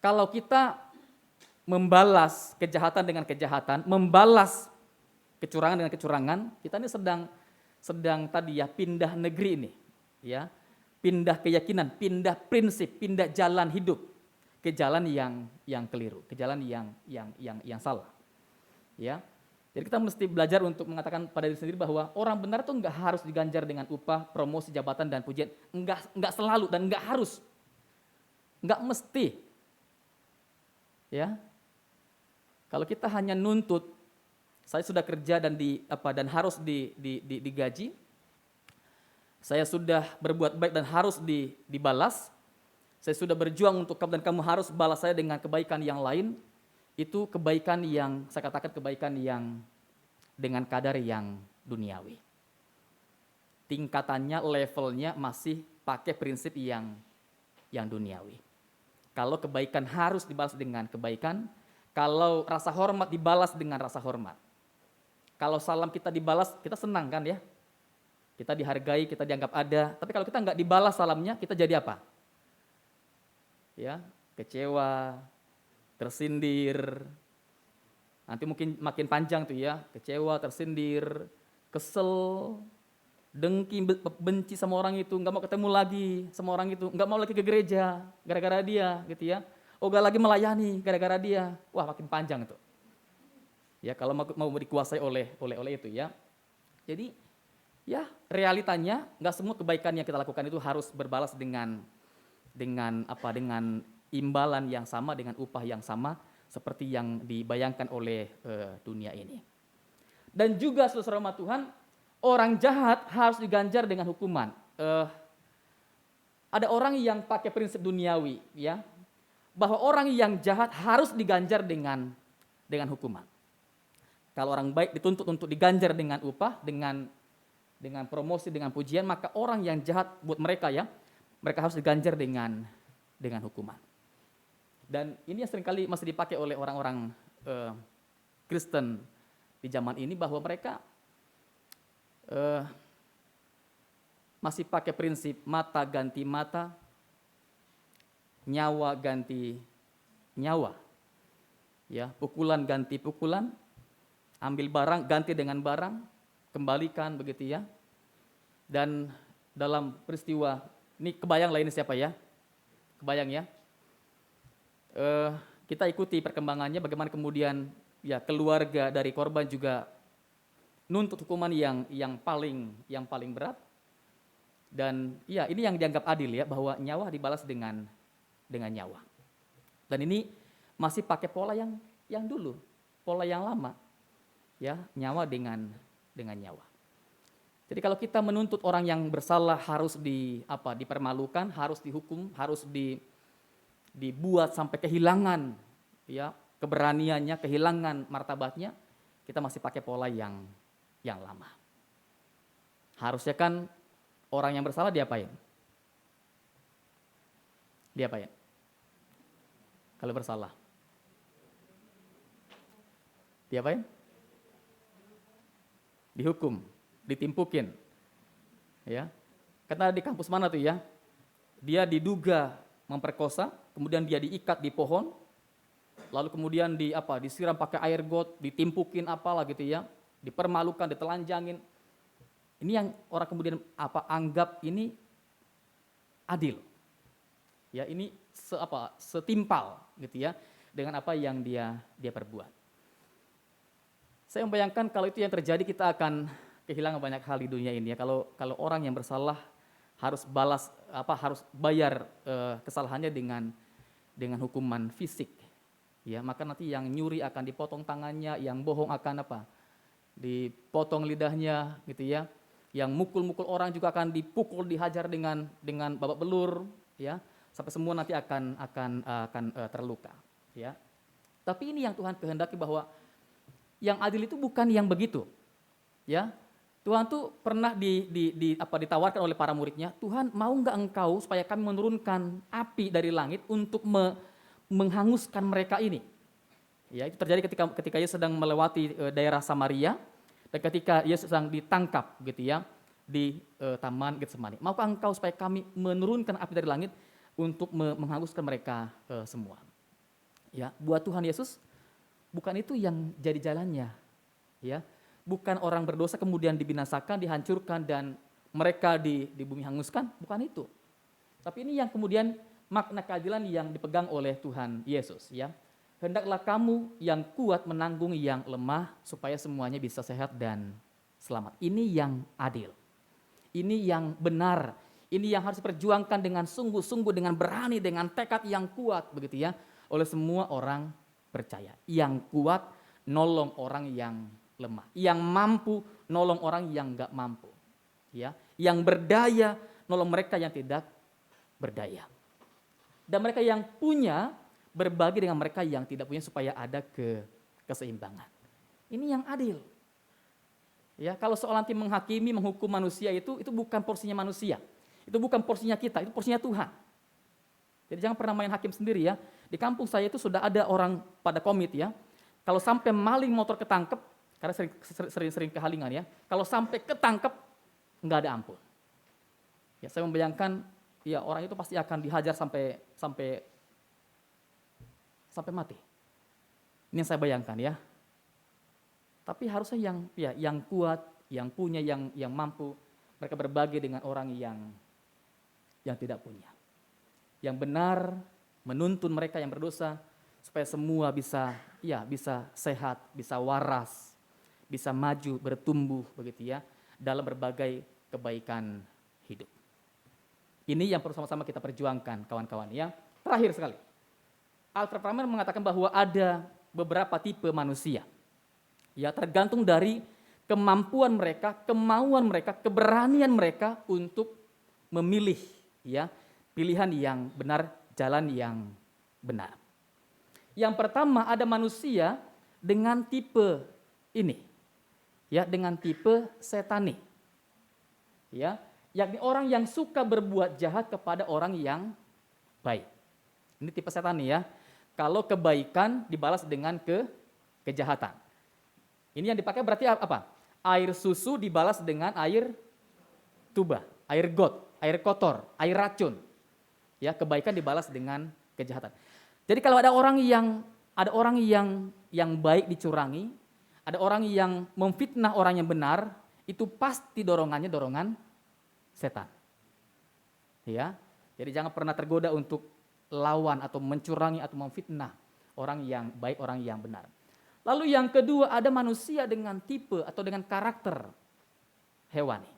Kalau kita membalas kejahatan dengan kejahatan, membalas kecurangan dengan kecurangan, kita ini sedang tadi ya pindah negeri ini, ya, pindah keyakinan, pindah prinsip, pindah jalan hidup ke jalan yang keliru, ke jalan yang salah, ya. Jadi kita mesti belajar untuk mengatakan pada diri sendiri bahwa orang benar itu enggak harus diganjar dengan upah, promosi, jabatan, dan pujian. Enggak selalu dan enggak harus. Enggak mesti. Ya. Kalau kita hanya nuntut, saya sudah kerja dan harus digaji, saya sudah berbuat baik dan harus dibalas, saya sudah berjuang untuk kamu dan kamu harus balas saya dengan kebaikan yang lain, itu kebaikan yang, saya katakan kebaikan yang dengan kadar yang duniawi. Tingkatannya, levelnya masih pakai prinsip yang duniawi. Kalau kebaikan harus dibalas dengan kebaikan, kalau rasa hormat dibalas dengan rasa hormat. Kalau salam kita dibalas, kita senang kan ya? Kita dihargai, kita dianggap ada. Tapi kalau kita nggak dibalas salamnya, kita jadi apa? Ya, kecewa, tersindir, nanti mungkin makin panjang tuh ya, kecewa, tersindir, kesel, dengki, benci sama orang itu, nggak mau ketemu lagi sama orang itu, nggak mau lagi ke gereja gara-gara dia, gitu ya. Oh, nggak lagi melayani gara-gara dia, wah makin panjang itu. Ya kalau mau dikuasai oleh itu ya. Jadi ya realitanya nggak semua kebaikan yang kita lakukan itu harus berbalas dengan imbalan yang sama, dengan upah yang sama seperti yang dibayangkan oleh dunia ini. Dan juga saudara umat Tuhan, orang jahat harus diganjar dengan hukuman. Ada orang yang pakai prinsip duniawi, ya, bahwa orang yang jahat harus diganjar dengan hukuman. Kalau orang baik dituntut untuk diganjar dengan upah, dengan promosi, dengan pujian, maka orang yang jahat buat mereka ya, mereka harus diganjar dengan hukuman. Dan ini yang seringkali masih dipakai oleh orang-orang Kristen di zaman ini, bahwa mereka masih pakai prinsip mata ganti mata, nyawa ganti nyawa, ya, pukulan ganti pukulan, ambil barang ganti dengan barang, kembalikan, begitu ya. Dan dalam peristiwa ini, kebayang lah ini siapa ya? Kebayang ya? Kita ikuti perkembangannya, bagaimana kemudian ya keluarga dari korban juga nuntut hukuman yang paling berat. Dan ya ini yang dianggap adil ya, bahwa nyawa dibalas dengan nyawa. Dan ini masih pakai pola yang dulu, pola yang lama, ya, nyawa dengan nyawa. Jadi kalau kita menuntut orang yang bersalah harus dipermalukan, harus dihukum, harus dibuat sampai kehilangan ya keberaniannya, kehilangan martabatnya, kita masih pakai pola yang lama. Harusnya kan orang yang bersalah diapain? Diapain? Kalau bersalah. Diapain? Dihukum, ditimpukin. Ya. Karena di kampus mana tuh ya? Dia diduga memperkosa, kemudian dia diikat di pohon, lalu kemudian disiram pakai air got, ditimpukin apalah gitu ya, dipermalukan, ditelanjangin. Ini yang orang kemudian anggap ini adil. Ya, ini setimpal gitu ya dengan apa yang dia perbuat. Saya membayangkan kalau itu yang terjadi, kita akan kehilangan banyak hal di dunia ini ya. Kalau orang yang bersalah harus harus bayar kesalahannya dengan hukuman fisik. Ya, maka nanti yang nyuri akan dipotong tangannya, yang bohong akan dipotong lidahnya gitu ya. Yang mukul-mukul orang juga akan dipukul, dihajar dengan babak belur ya, sampai semua nanti akan terluka ya. Tapi ini yang Tuhan kehendaki, bahwa yang adil itu bukan yang begitu. Ya. Tuhan tuh pernah ditawarkan oleh para muridnya, Tuhan mau nggak engkau supaya kami menurunkan api dari langit untuk menghanguskan mereka ini. Ya, itu terjadi ketika Yesus sedang melewati daerah Samaria, dan ketika Yesus sedang ditangkap gitu ya di Taman Getsemani. Maukah engkau supaya kami menurunkan api dari langit untuk menghanguskan mereka semua. Ya, buat Tuhan Yesus bukan itu yang jadi jalannya. Ya. Bukan orang berdosa kemudian dibinasakan, dihancurkan, dan mereka di bumi hanguskan, bukan itu. Tapi ini yang kemudian makna keadilan yang dipegang oleh Tuhan Yesus. Ya. Hendaklah kamu yang kuat menanggung yang lemah, supaya semuanya bisa sehat dan selamat. Ini yang adil. Ini yang benar. Ini yang harus diperjuangkan dengan sungguh-sungguh, dengan berani, dengan tekad yang kuat, begitu ya, oleh semua orang percaya. Yang kuat nolong orang yang lemah, yang mampu nolong orang yang enggak mampu, ya, yang berdaya nolong mereka yang tidak berdaya, dan mereka yang punya berbagi dengan mereka yang tidak punya, supaya ada keseimbangan. Ini yang adil. Ya, kalau soal nanti menghakimi, menghukum manusia itu bukan porsinya manusia, itu bukan porsinya kita, itu porsinya Tuhan. Jadi jangan pernah main hakim sendiri ya. Di kampung saya itu sudah ada orang pada komit ya, kalau sampai maling motor ketangkep, karena sering kehalingan ya, kalau sampai ketangkep nggak ada ampun. Ya, saya membayangkan ya orang itu pasti akan dihajar sampai mati. Ini yang saya bayangkan ya. Tapi harusnya yang kuat, yang punya, yang mampu, mereka berbagi dengan orang yang tidak punya. Yang benar menuntun mereka yang berdosa supaya semua bisa sehat, bisa waras, bisa maju, bertumbuh begitu ya dalam berbagai kebaikan hidup. Ini yang perlu sama-sama kita perjuangkan, kawan-kawan ya. Terakhir sekali, Alfred Prammer mengatakan bahwa ada beberapa tipe manusia. Ya, tergantung dari kemampuan mereka, kemauan mereka, keberanian mereka untuk memilih ya pilihan yang benar, jalan yang benar. Yang pertama, ada manusia dengan tipe ini. Ya, dengan tipe setani. Ya, yakni orang yang suka berbuat jahat kepada orang yang baik. Ini tipe setani ya. kalau kebaikan dibalas dengan kejahatan. Ini yang dipakai berarti apa? Air susu dibalas dengan air tuba, air got, air kotor, air racun. Ya, kebaikan dibalas dengan kejahatan. Jadi kalau ada orang yang baik dicurangi, ada orang yang memfitnah orang yang benar, itu pasti dorongannya dorongan setan. Ya. Jadi jangan pernah tergoda untuk lawan atau mencurangi atau memfitnah orang yang baik, orang yang benar. Lalu yang kedua, ada manusia dengan tipe atau dengan karakter hewani.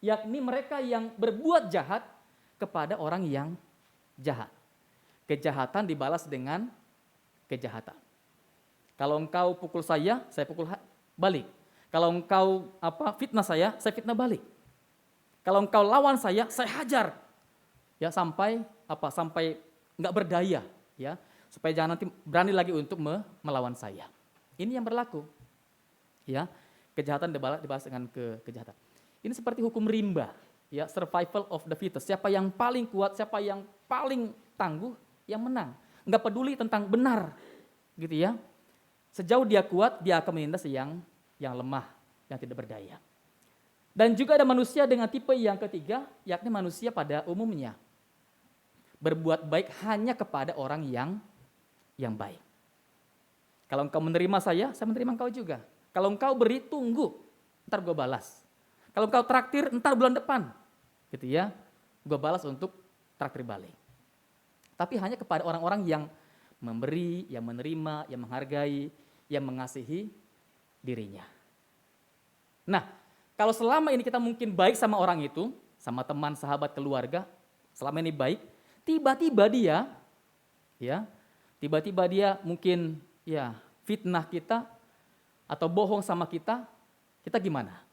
Yakni mereka yang berbuat jahat kepada orang yang jahat. Kejahatan dibalas dengan kejahatan. Kalau engkau pukul saya pukul balik. Kalau engkau fitnah saya fitnah balik. Kalau engkau lawan saya hajar. Ya, sampai enggak berdaya, ya. Supaya jangan nanti berani lagi untuk melawan saya. Ini yang berlaku. Ya. Kejahatan dibalas dengan kejahatan. Ini seperti hukum rimba, ya, survival of the fittest. Siapa yang paling kuat, siapa yang paling tangguh, yang menang. Enggak peduli tentang benar, gitu ya. Sejauh dia kuat, dia akan menindas yang lemah, yang tidak berdaya. Dan juga ada manusia dengan tipe yang ketiga, yakni manusia pada umumnya. Berbuat baik hanya kepada orang yang baik. Kalau engkau menerima saya menerima engkau juga. Kalau engkau beri, tunggu, ntar gue balas. Kalau engkau traktir, ntar bulan depan, gitu ya, gue balas untuk traktir balik. Tapi hanya kepada orang-orang yang memberi, yang menerima, yang menghargai, yang mengasihi dirinya. Nah, kalau selama ini kita mungkin baik sama orang itu, sama teman, sahabat, keluarga, selama ini baik, tiba-tiba dia mungkin ya fitnah kita atau bohong sama kita gimana?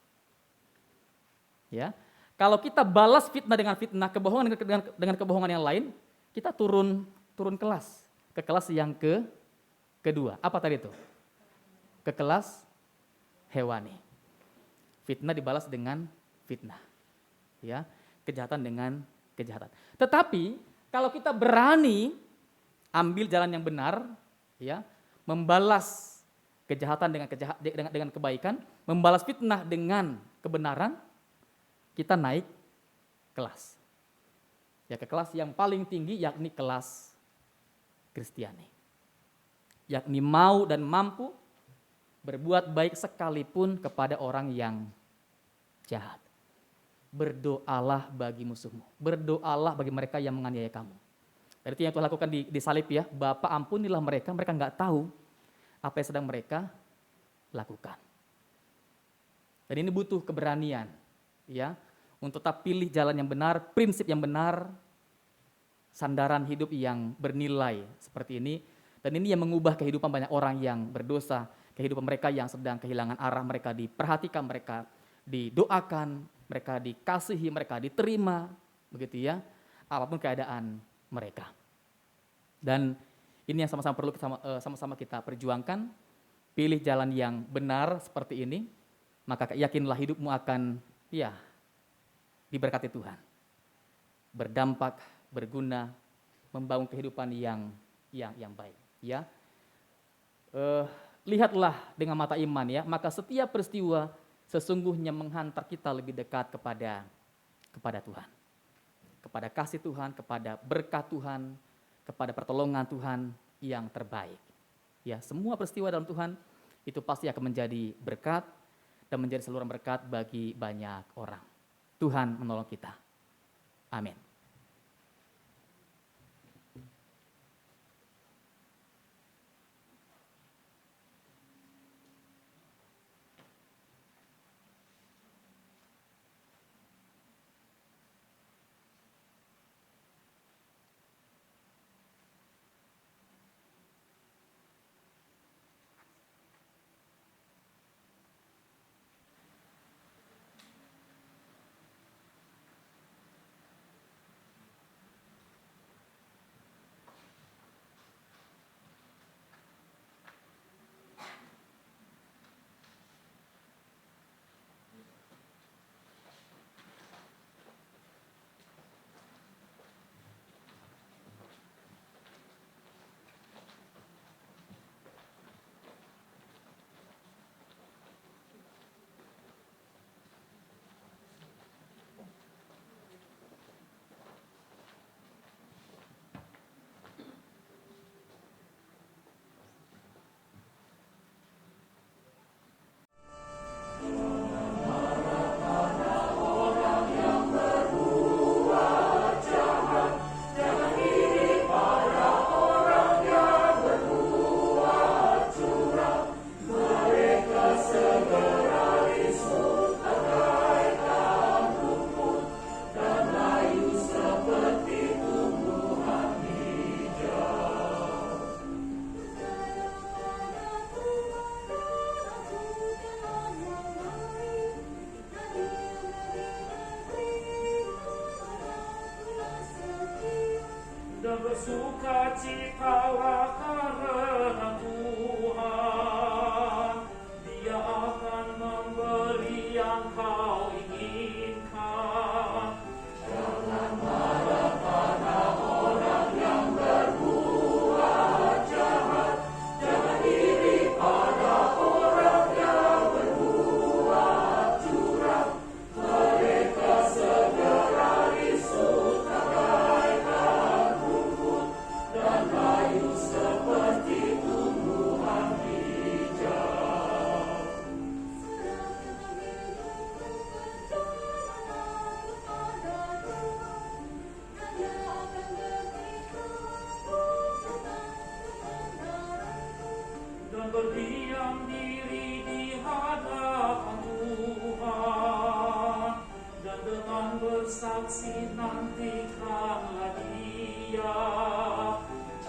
Ya, kalau kita balas fitnah dengan fitnah, kebohongan dengan kebohongan yang lain, kita turun kelas, ke kelas yang kedua. Apa tadi itu? Ke kelas hewani. Fitnah dibalas dengan fitnah. Ya, kejahatan dengan kejahatan. Tetapi kalau kita berani ambil jalan yang benar, ya, membalas kejahatan dengan kebaikan, membalas fitnah dengan kebenaran, kita naik kelas. Ya, ke kelas yang paling tinggi, yakni kelas Kristiani. Yakni mau dan mampu berbuat baik sekalipun kepada orang yang jahat. Berdoalah bagi musuhmu. Berdoalah bagi mereka yang menganiaya kamu. Dan itu yang Tuhan lakukan di salib, ya. Bapa, ampunilah mereka nggak tahu apa yang sedang mereka lakukan. Dan ini butuh keberanian, ya, untuk tetap pilih jalan yang benar, prinsip yang benar, sandaran hidup yang bernilai seperti ini. Dan ini yang mengubah kehidupan banyak orang yang berdosa, kehidupan mereka yang sedang kehilangan arah, mereka diperhatikan, mereka didoakan, mereka dikasihi, mereka diterima, begitu ya, apapun keadaan mereka. Dan ini yang sama-sama perlu sama-sama kita perjuangkan, pilih jalan yang benar seperti ini, maka yakinlah hidupmu akan diberkati Tuhan. Berdampak, berguna, membangun kehidupan yang baik. Ya, lihatlah dengan mata iman, ya, maka setiap peristiwa sesungguhnya menghantar kita lebih dekat kepada Tuhan. Kepada kasih Tuhan, kepada berkat Tuhan, kepada pertolongan Tuhan yang terbaik. Ya, semua peristiwa dalam Tuhan itu pasti akan menjadi berkat dan menjadi saluran berkat bagi banyak orang. Tuhan menolong kita. Amin. bersukacitalah karena Tuhan, Dia akan memberi yang kau inginkan. Jangan marah pada orang yang berbuat jahat, jangan iri pada orang yang berbuat curang. Mereka segera risut bagaikan rumput dan layu seperti tumbuhan hijau. Dan berdiam diri di hadapan Tuhan, dan dengan bersaksi nantikanlah Dia.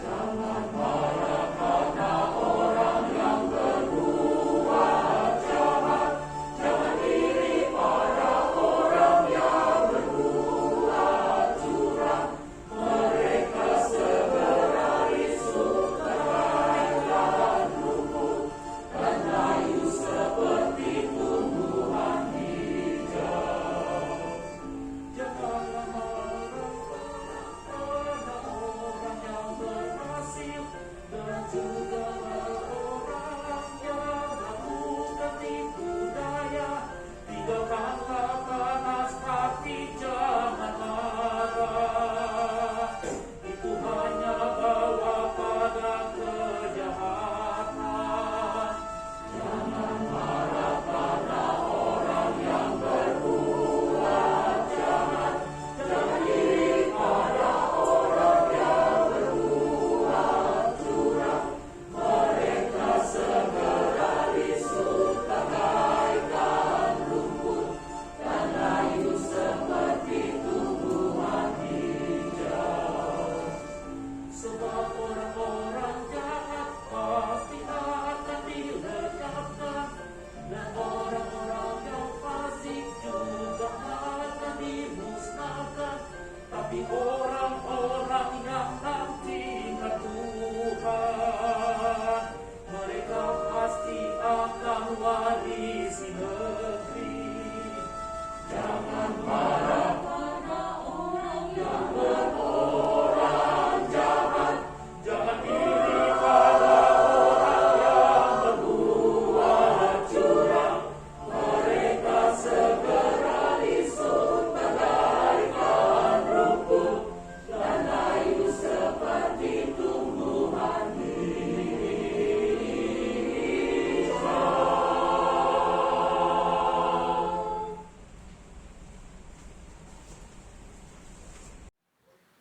Jangan marah pada orang yang berbuat jahat, jangan iri pada orang yang berbuat curang. Mereka segera risut bagaikan rumput dan layu seperti tumbuhan hijau. Janganlah marah pada orang yang berhasil, dan juga orang yang melakukan tipu daya. Tinggalkanlah panas hati, jangan marah. Itu hanya bawa pada kejahatan. Jangan marah pada orang yang berbuat jahat, jangan iri pada orang yang berbuat curang. Mereka segera risut bagaikan rumput dan layu seperti tumbuhan hijau. Sebab orang-orang jahat pasti akan dilenyapkan, dan orang-orang yang fasik juga akan dimusnahkan. Tapi orang-orang yang nantikan Tuhan, mereka pasti akan warisi negeri. Jangan marah pada orang yang berorang jahat, jangan iri pada orang yang berbuat curang. Mereka segera risut bagaikan rumput dan layu seperti tumbuhan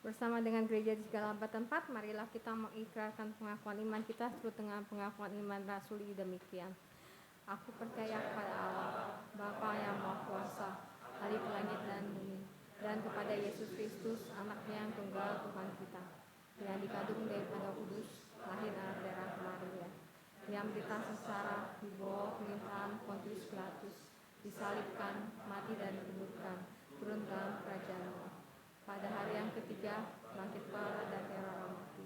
Bersama dengan gereja di segala abad tempat, marilah kita mengikrarkan pengakuan iman kita turut dengan pengakuan iman rasuli demikian. Aku percaya kepada Allah, Bapa yang Maha Kuasa, Hari langit dan bumi, dan kepada Yesus Kristus, anaknya yang tunggal Tuhan kita, yang dikandung daripada Kudus, lahir dari darah Maria, yang berita sengsara di bawah pemerintahan Pontius Pilatus, disalibkan, mati dan dikuburkan, turun dalam kerajaan. Pada hari yang ketiga, bangkit pula dari orang mati,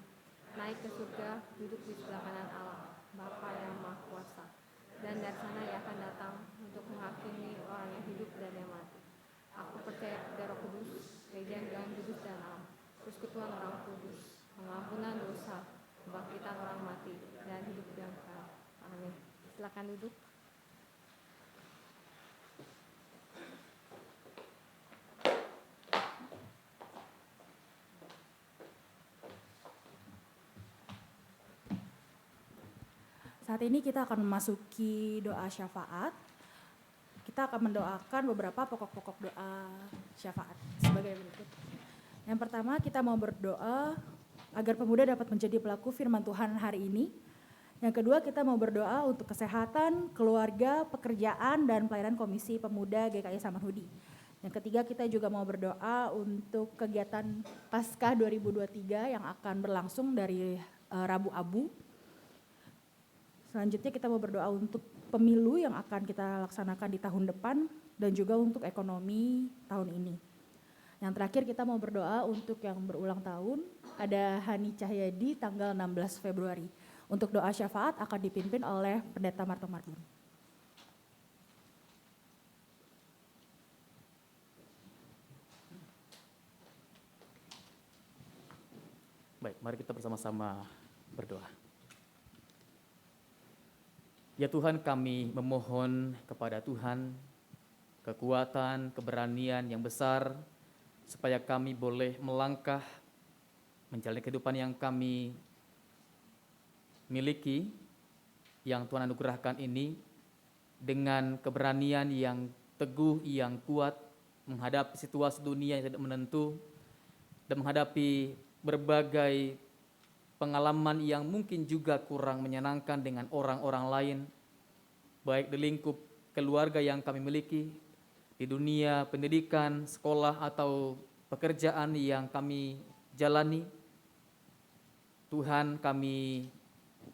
naik ke surga, duduk di sebelah kanan Allah, Bapa yang Maha Kuasa. Dan dari sana ia akan datang untuk menghakimi orang yang hidup dan yang mati. Aku percaya kepada Roh Kudus, gereja yang kudus dan alam, persekutuan orang kudus, pengampunan dosa, kebangkitan orang mati, dan hidup yang kekal. Amin. Silakan duduk. Saat ini kita akan memasuki doa syafaat. Kita akan mendoakan beberapa pokok-pokok doa syafaat sebagai berikut. Yang pertama, kita mau berdoa agar pemuda dapat menjadi pelaku firman Tuhan hari ini. Yang kedua, kita mau berdoa untuk kesehatan, keluarga, pekerjaan, dan pelayanan Komisi Pemuda GKI Samanhudi. Yang ketiga, kita juga mau berdoa untuk kegiatan Paskah 2023 yang akan berlangsung dari Rabu Abu. Selanjutnya kita mau berdoa untuk pemilu yang akan kita laksanakan di tahun depan dan juga untuk ekonomi tahun ini. Yang terakhir kita mau berdoa untuk yang berulang tahun, ada Hani Cahyadi tanggal 16 Februari. Untuk doa syafaat akan dipimpin oleh Pendeta Marto Marbun. Baik, mari kita bersama-sama berdoa. Ya Tuhan, kami memohon kepada Tuhan kekuatan, keberanian yang besar, supaya kami boleh melangkah menjalani kehidupan yang kami miliki, yang Tuhan anugerahkan ini, dengan keberanian yang teguh, yang kuat, menghadapi situasi dunia yang tidak menentu, dan menghadapi berbagai pengalaman yang mungkin juga kurang menyenangkan dengan orang-orang lain, baik di lingkup keluarga yang kami miliki, di dunia pendidikan, sekolah, atau pekerjaan yang kami jalani. Tuhan, kami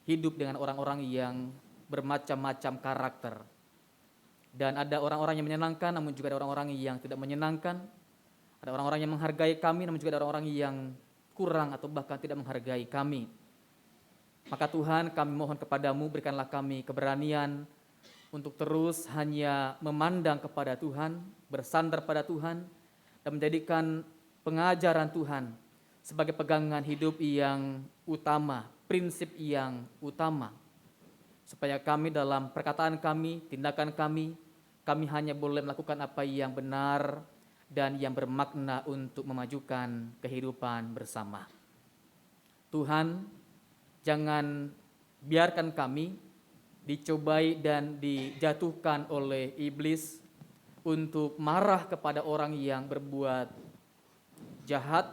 hidup dengan orang-orang yang bermacam-macam karakter. Dan ada orang-orang yang menyenangkan, namun juga ada orang-orang yang tidak menyenangkan. Ada orang-orang yang menghargai kami, namun juga ada orang-orang yang kurang atau bahkan tidak menghargai kami. Maka Tuhan, kami mohon kepadamu, berikanlah kami keberanian untuk terus hanya memandang kepada Tuhan, bersandar pada Tuhan, dan menjadikan pengajaran Tuhan sebagai pegangan hidup yang utama, prinsip yang utama. Supaya kami dalam perkataan kami, tindakan kami hanya boleh melakukan apa yang benar dan yang bermakna untuk memajukan kehidupan bersama. Tuhan, jangan biarkan kami dicobai dan dijatuhkan oleh iblis untuk marah kepada orang yang berbuat jahat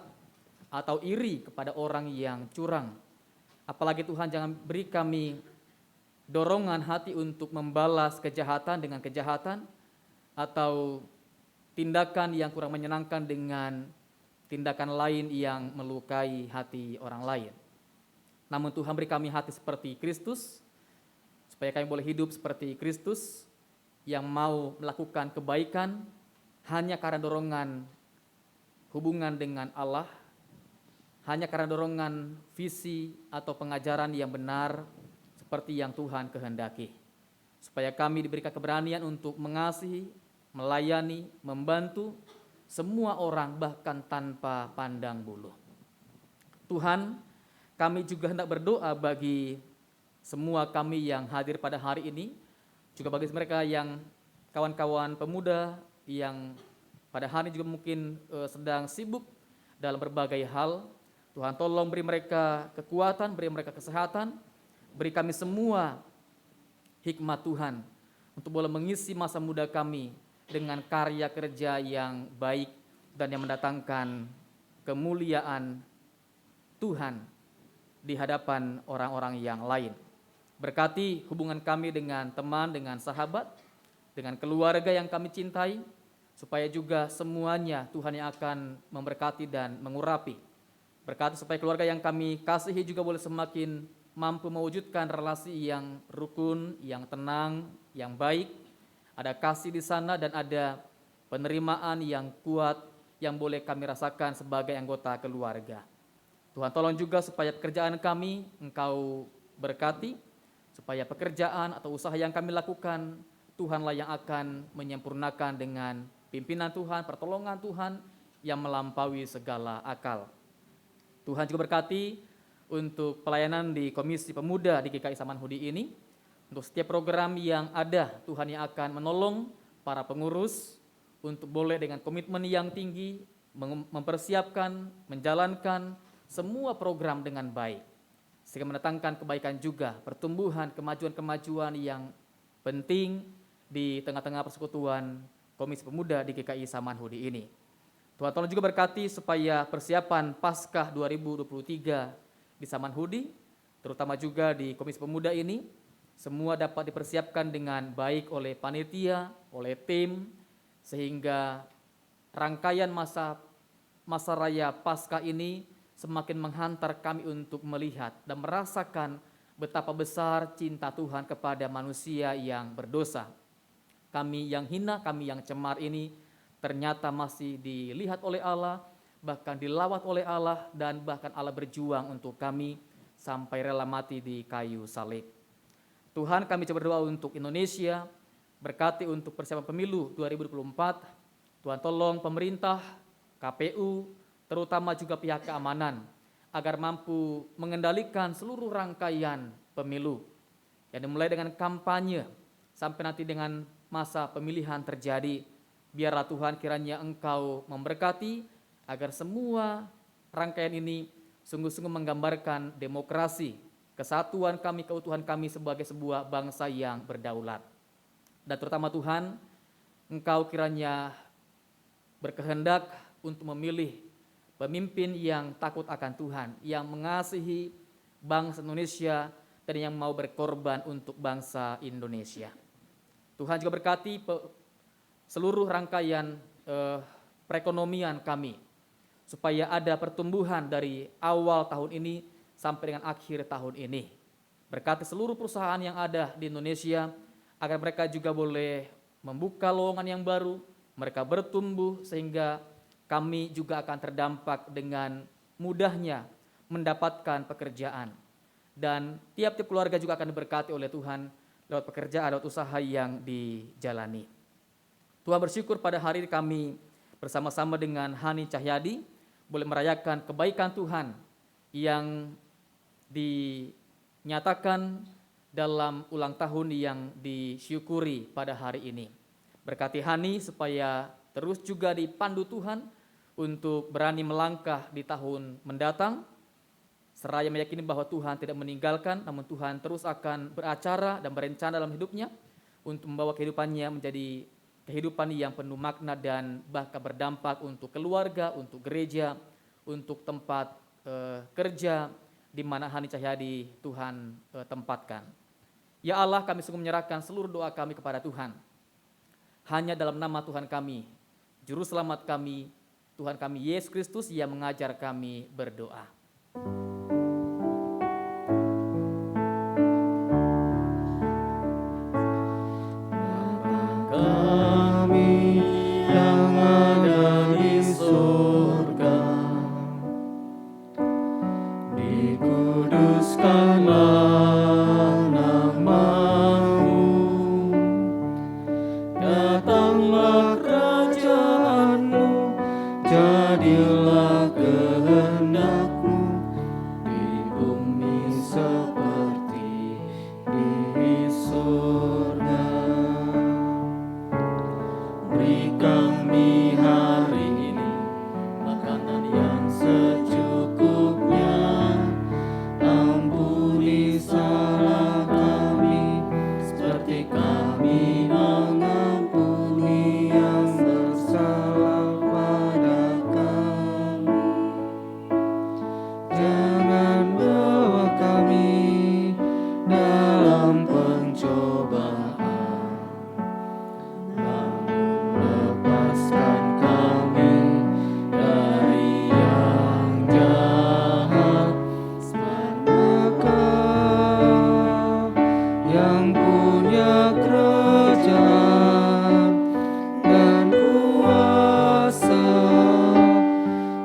atau iri kepada orang yang curang. Apalagi Tuhan, jangan beri kami dorongan hati untuk membalas kejahatan dengan kejahatan atau tindakan yang kurang menyenangkan dengan tindakan lain yang melukai hati orang lain. Namun Tuhan, beri kami hati seperti Kristus, supaya kami boleh hidup seperti Kristus yang mau melakukan kebaikan hanya karena dorongan hubungan dengan Allah, hanya karena dorongan visi atau pengajaran yang benar seperti yang Tuhan kehendaki. Supaya kami diberikan keberanian untuk mengasihi, melayani, membantu semua orang bahkan tanpa pandang bulu. Tuhan, kami juga hendak berdoa bagi semua kami yang hadir pada hari ini, juga bagi mereka yang kawan-kawan pemuda yang pada hari ini juga mungkin sedang sibuk dalam berbagai hal. Tuhan, tolong beri mereka kekuatan, beri mereka kesehatan, beri kami semua hikmat Tuhan untuk boleh mengisi masa muda kami dengan karya kerja yang baik dan yang mendatangkan kemuliaan Tuhan di hadapan orang-orang yang lain. Berkati hubungan kami dengan teman, dengan sahabat, dengan keluarga yang kami cintai, supaya juga semuanya Tuhan yang akan memberkati dan mengurapi. Berkati supaya keluarga yang kami kasihi juga boleh semakin mampu mewujudkan relasi yang rukun, yang tenang, yang baik. Ada kasih di sana dan ada penerimaan yang kuat yang boleh kami rasakan sebagai anggota keluarga. Tuhan, tolong juga supaya pekerjaan kami Engkau berkati, supaya pekerjaan atau usaha yang kami lakukan, Tuhanlah yang akan menyempurnakan dengan pimpinan Tuhan, pertolongan Tuhan yang melampaui segala akal. Tuhan juga berkati untuk pelayanan di Komisi Pemuda di GKI Samanhudi ini, untuk setiap program yang ada, Tuhan yang akan menolong para pengurus untuk boleh dengan komitmen yang tinggi, mempersiapkan, menjalankan semua program dengan baik, sehingga mendatangkan kebaikan juga, pertumbuhan, kemajuan-kemajuan yang penting di tengah-tengah persekutuan Komisi Pemuda di GKI Samanhudi ini. Tuhan tolong juga berkati supaya persiapan Paskah 2023 di Samanhudi, terutama juga di Komisi Pemuda ini, semua dapat dipersiapkan dengan baik oleh panitia, oleh tim, sehingga rangkaian masa raya Paskah ini semakin menghantar kami untuk melihat dan merasakan betapa besar cinta Tuhan kepada manusia yang berdosa. Kami yang hina, kami yang cemar ini ternyata masih dilihat oleh Allah, bahkan dilawat oleh Allah, dan bahkan Allah berjuang untuk kami sampai rela mati di kayu salib. Tuhan, kami coba berdoa untuk Indonesia, berkati untuk persiapan pemilu 2024. Tuhan tolong pemerintah, KPU, terutama juga pihak keamanan, agar mampu mengendalikan seluruh rangkaian pemilu, yang dimulai dengan kampanye sampai nanti dengan masa pemilihan terjadi. Biarlah Tuhan kiranya Engkau memberkati agar semua rangkaian ini sungguh-sungguh menggambarkan demokrasi, kesatuan kami, keutuhan kami sebagai sebuah bangsa yang berdaulat. Dan terutama Tuhan, Engkau kiranya berkehendak untuk memilih pemimpin yang takut akan Tuhan, yang mengasihi bangsa Indonesia, dan yang mau berkorban untuk bangsa Indonesia. Tuhan juga berkati seluruh rangkaian perekonomian kami, supaya ada pertumbuhan dari awal tahun ini sampai dengan akhir tahun ini. Berkati seluruh perusahaan yang ada di Indonesia, agar mereka juga boleh membuka lowongan yang baru, mereka bertumbuh sehingga kami juga akan terdampak dengan mudahnya mendapatkan pekerjaan. Dan tiap-tiap keluarga juga akan diberkati oleh Tuhan lewat pekerjaan, lewat usaha yang dijalani. Tuhan, bersyukur pada hari ini kami bersama-sama dengan Hani Cahyadi boleh merayakan kebaikan Tuhan yang dinyatakan dalam ulang tahun yang disyukuri pada hari ini. Berkati Hani supaya terus juga dipandu Tuhan untuk berani melangkah di tahun mendatang, seraya meyakini bahwa Tuhan tidak meninggalkan, namun Tuhan terus akan beracara dan berencana dalam hidupnya untuk membawa kehidupannya menjadi kehidupan yang penuh makna dan bahkan berdampak untuk keluarga, untuk gereja, untuk tempat kerja di mana Hani Cahyadi Tuhan tempatkan. Ya Allah, kami sungguh menyerahkan seluruh doa kami kepada Tuhan. Hanya dalam nama Tuhan kami, Juru Selamat kami, Tuhan kami Yesus Kristus yang mengajar kami berdoa. Kami yang ada di surga, dikuduskanlah nama-Mu, datanglah kerajaan-Mu, jadilah kehendak-Mu di bumi seperti di surga. Beri kami hari ini makanan yang secukupnya, ampuni salah kami seperti kami mengampuni yang bersalah pada kami. Jangan bawa kami dalam pencobaan, lepaskan kami dari yang jahat, sebab Kau yang punya kerajaan dan kuasa,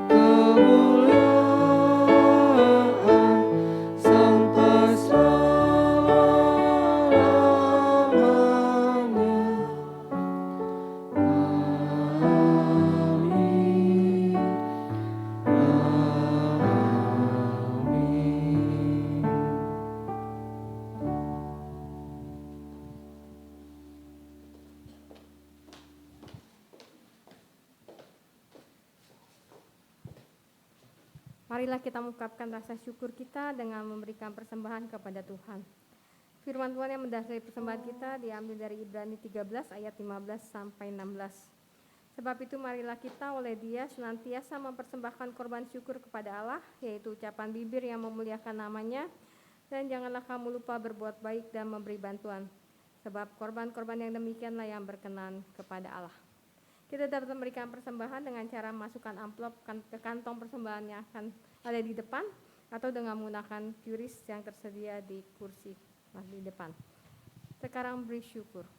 kemuliaan sampai selama-lamanya. Amin. Amin. Marilah kita mengungkapkan rasa syukur kita dengan memberikan persembahan kepada Tuhan. Firman Tuhan yang mendasari persembahan kita diambil dari Ibrani 13 ayat 15 sampai 16. Sebab itu marilah kita oleh Dia senantiasa mempersembahkan korban syukur kepada Allah, yaitu ucapan bibir yang memuliakan nama-Nya, dan janganlah kamu lupa berbuat baik dan memberi bantuan, sebab korban-korban yang demikianlah yang berkenan kepada Allah. Kita dapat memberikan persembahan dengan cara masukkan amplop ke kantong persembahan yang akan ada di depan, atau dengan menggunakan QRIS yang tersedia di kursi di depan. Sekarang beri syukur.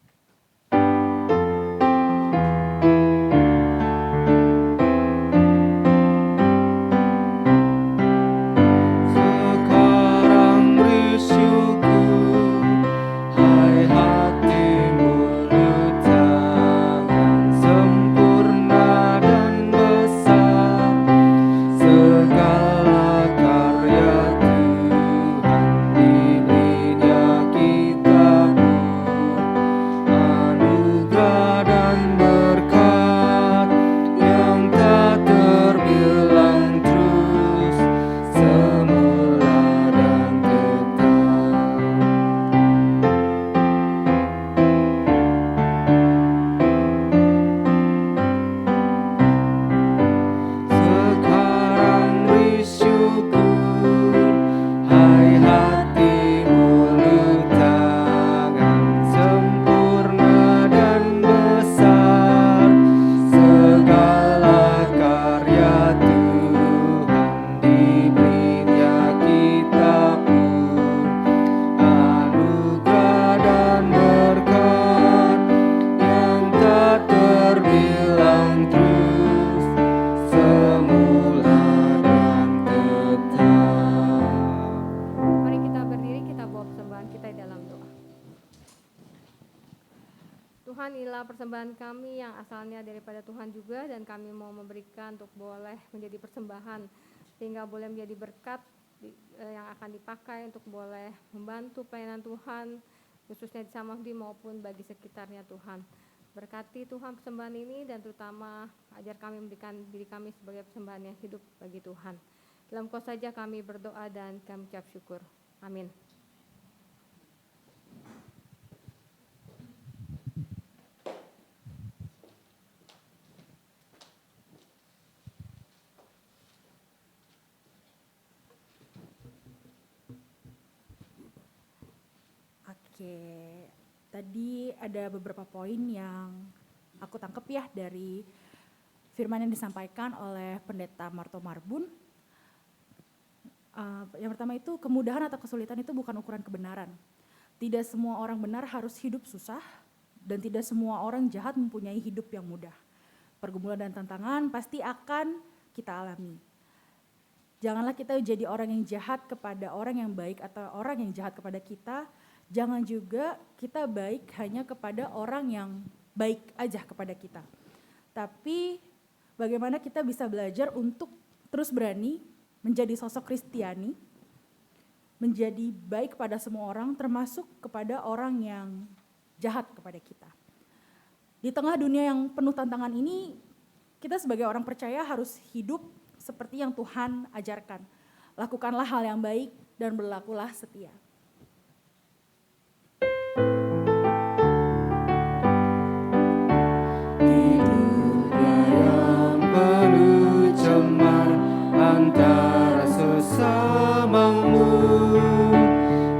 Tuhan, inilah persembahan kami yang asalnya daripada Tuhan juga, dan kami mau memberikan untuk boleh menjadi persembahan sehingga boleh menjadi berkat yang akan dipakai untuk boleh membantu pelayanan Tuhan khususnya di Samahudi maupun bagi sekitarnya Tuhan. Berkati Tuhan persembahan ini, dan terutama ajar kami memberikan diri kami sebagai persembahan yang hidup bagi Tuhan. Dalam Kau saja kami berdoa dan kami ucap syukur. Amin. Oke, tadi ada beberapa poin yang aku tangkap ya dari firman yang disampaikan oleh Pendeta Marto Marbun. Yang pertama itu, kemudahan atau kesulitan itu bukan ukuran kebenaran. Tidak semua orang benar harus hidup susah, dan tidak semua orang jahat mempunyai hidup yang mudah. Pergumulan dan tantangan pasti akan kita alami. Janganlah kita jadi orang yang jahat kepada orang yang baik, atau orang yang jahat kepada kita. Jangan juga kita baik hanya kepada orang yang baik aja kepada kita. Tapi bagaimana kita bisa belajar untuk terus berani menjadi sosok Kristiani, menjadi baik pada semua orang, termasuk kepada orang yang jahat kepada kita. Di tengah dunia yang penuh tantangan ini, kita sebagai orang percaya harus hidup seperti yang Tuhan ajarkan. Lakukanlah hal yang baik dan berlakulah setia. Antara sesamamu,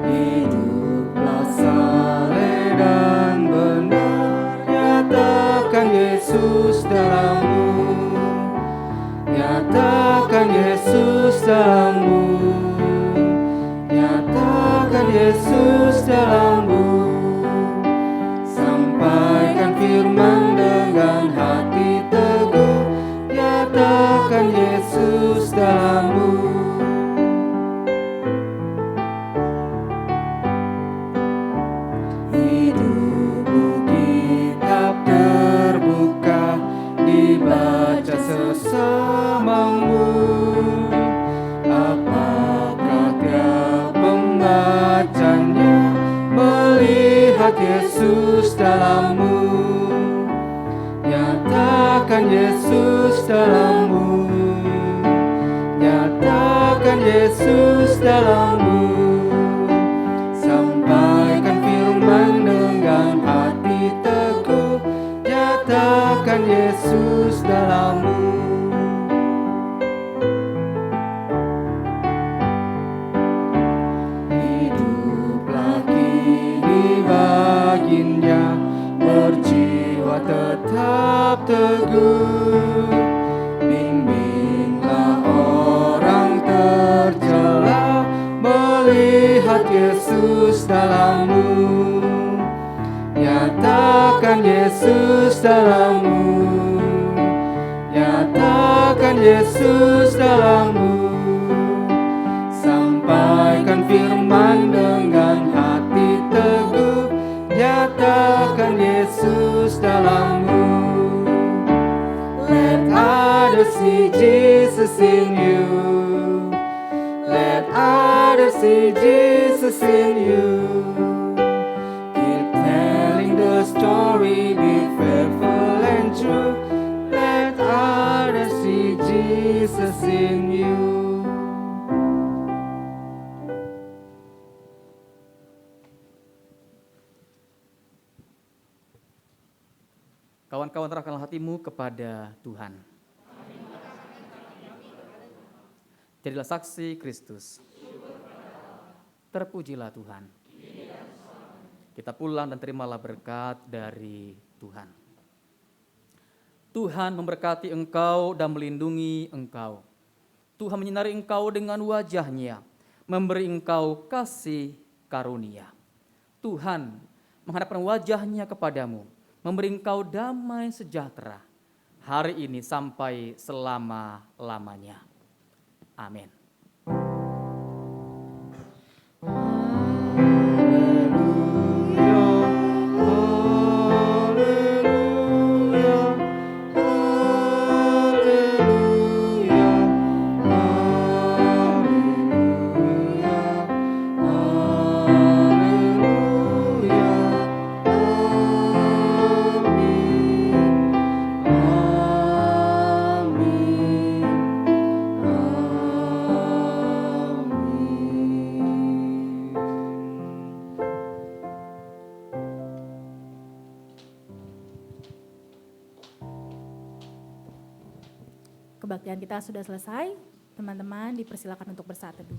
hiduplah saleh dan benar. Nyatakan Yesus dalammu, nyatakan Yesus dalammu, nyatakan Yesus dalammu. Sampaikan firman dengan hati teguh, nyatakan Yesus dalammu. Hidupmu kitab terbuka, dibaca sesamamu. Apakah tiap pembacanya melihat Yesus dalammu? Nyatakan Yesus dalammu, nyatakan Yesus dalammu. Sampaikan firman dengan hati teguh, nyatakan Yesus dalammu. Hiduplah kini baginya, berjiwa tetap teguh. Bimbinglah orang tercela, melihat Yesus dalammu. Nyatakan Yesus dalammu, nyatakan Yesus dalammu. Sampaikan firman dengan hati teguh, nyatakan Yesus dalammu. Let others see Jesus in you, let others see Jesus in you. Keep telling the story, be faithful and true. Let others see Jesus in you. Kawan-kawan, serahkanlah hatimu kepada Tuhan. Jadilah saksi Kristus. Terpujilah Tuhan. Kita pulang dan terimalah berkat dari Tuhan. Tuhan memberkati engkau dan melindungi engkau. Tuhan menyinari engkau dengan wajah-Nya, memberi engkau kasih karunia. Tuhan menghadapkan wajah-Nya kepadamu, memberi engkau damai sejahtera hari ini sampai selama-lamanya. Amin. Haleluya, kebaktian kita sudah selesai. Teman-teman dipersilakan untuk bersaat teduh.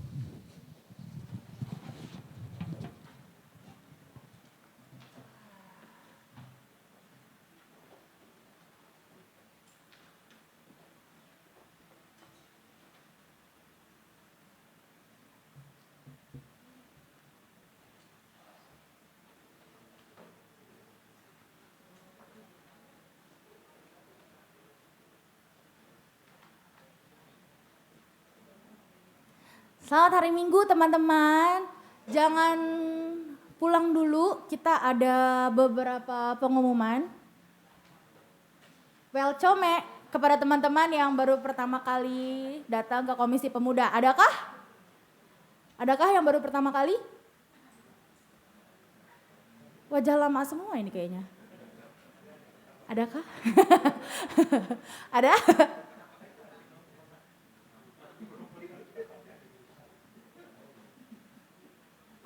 Selamat hari Minggu teman-teman. Jangan pulang dulu, kita ada beberapa pengumuman. Welcome kepada teman-teman yang baru pertama kali datang ke Komisi Pemuda. Adakah? Adakah yang baru pertama kali? Wajah lama semua ini kayaknya. Adakah? Ada?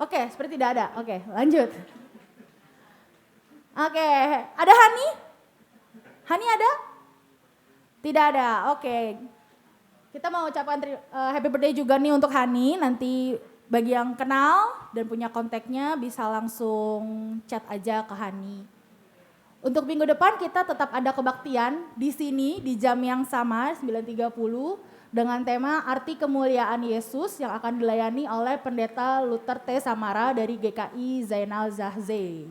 Oke, seperti tidak ada. Oke, lanjut. Oke, ada Hani? Hani ada? Tidak ada. Oke. Kita mau ucapkan happy birthday juga nih untuk Hani. Nanti bagi yang kenal dan punya kontaknya bisa langsung chat aja ke Hani. Untuk minggu depan kita tetap ada kebaktian di sini di jam yang sama 9.30. Dengan tema Arti Kemuliaan Yesus yang akan dilayani oleh Pendeta Luther T. Samara dari GKI Zainal Zahze.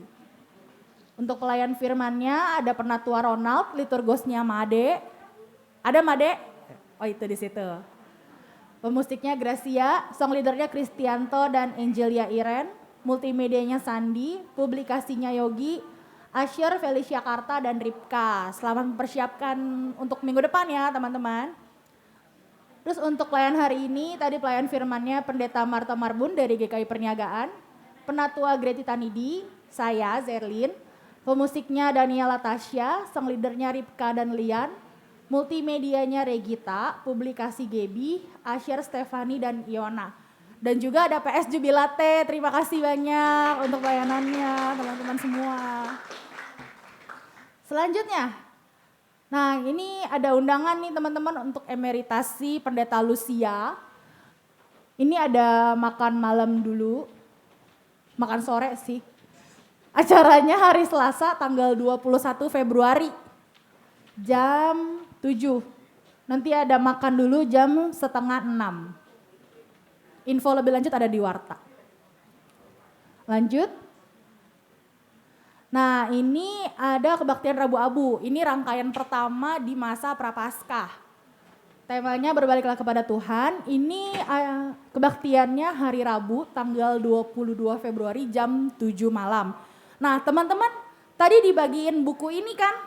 Untuk pelayan firmannya ada Penatua Ronald, liturgosnya Made. Ada Made? Oh itu di situ. Pemusiknya Gracia, song leadernya Kristianto dan Angelia Iren, multimedianya Sandi, publikasinya Yogi, Asher, Felicia Karta dan Ripka. Selamat mempersiapkan untuk minggu depan ya teman-teman. Terus untuk pelayan hari ini, tadi pelayan firmannya Pendeta Marta Marbun dari GKI Perniagaan, Penatua Greti Tanidi, saya Zerlin, pemusiknya Daniela Tasya, song leadernya Ripka dan Lian, multimedianya Regita, publikasi Gebi, Asher, Stefani dan Iona. Dan juga ada PS Jubilate, terima kasih banyak untuk pelayanannya teman-teman semua. Selanjutnya, nah ini ada undangan nih teman-teman untuk emeritasi Pendeta Lucia. Ini ada makan malam dulu, makan sore sih. Acaranya hari Selasa tanggal 21 Februari jam 7. Nanti ada makan dulu jam 5:30. Info lebih lanjut ada di Warta. Lanjut. Nah ini ada kebaktian Rabu Abu, ini rangkaian pertama di masa Prapaskah. Temanya berbaliklah kepada Tuhan, ini kebaktiannya hari Rabu tanggal 22 Februari jam 7 malam. Nah teman-teman tadi dibagiin buku ini kan?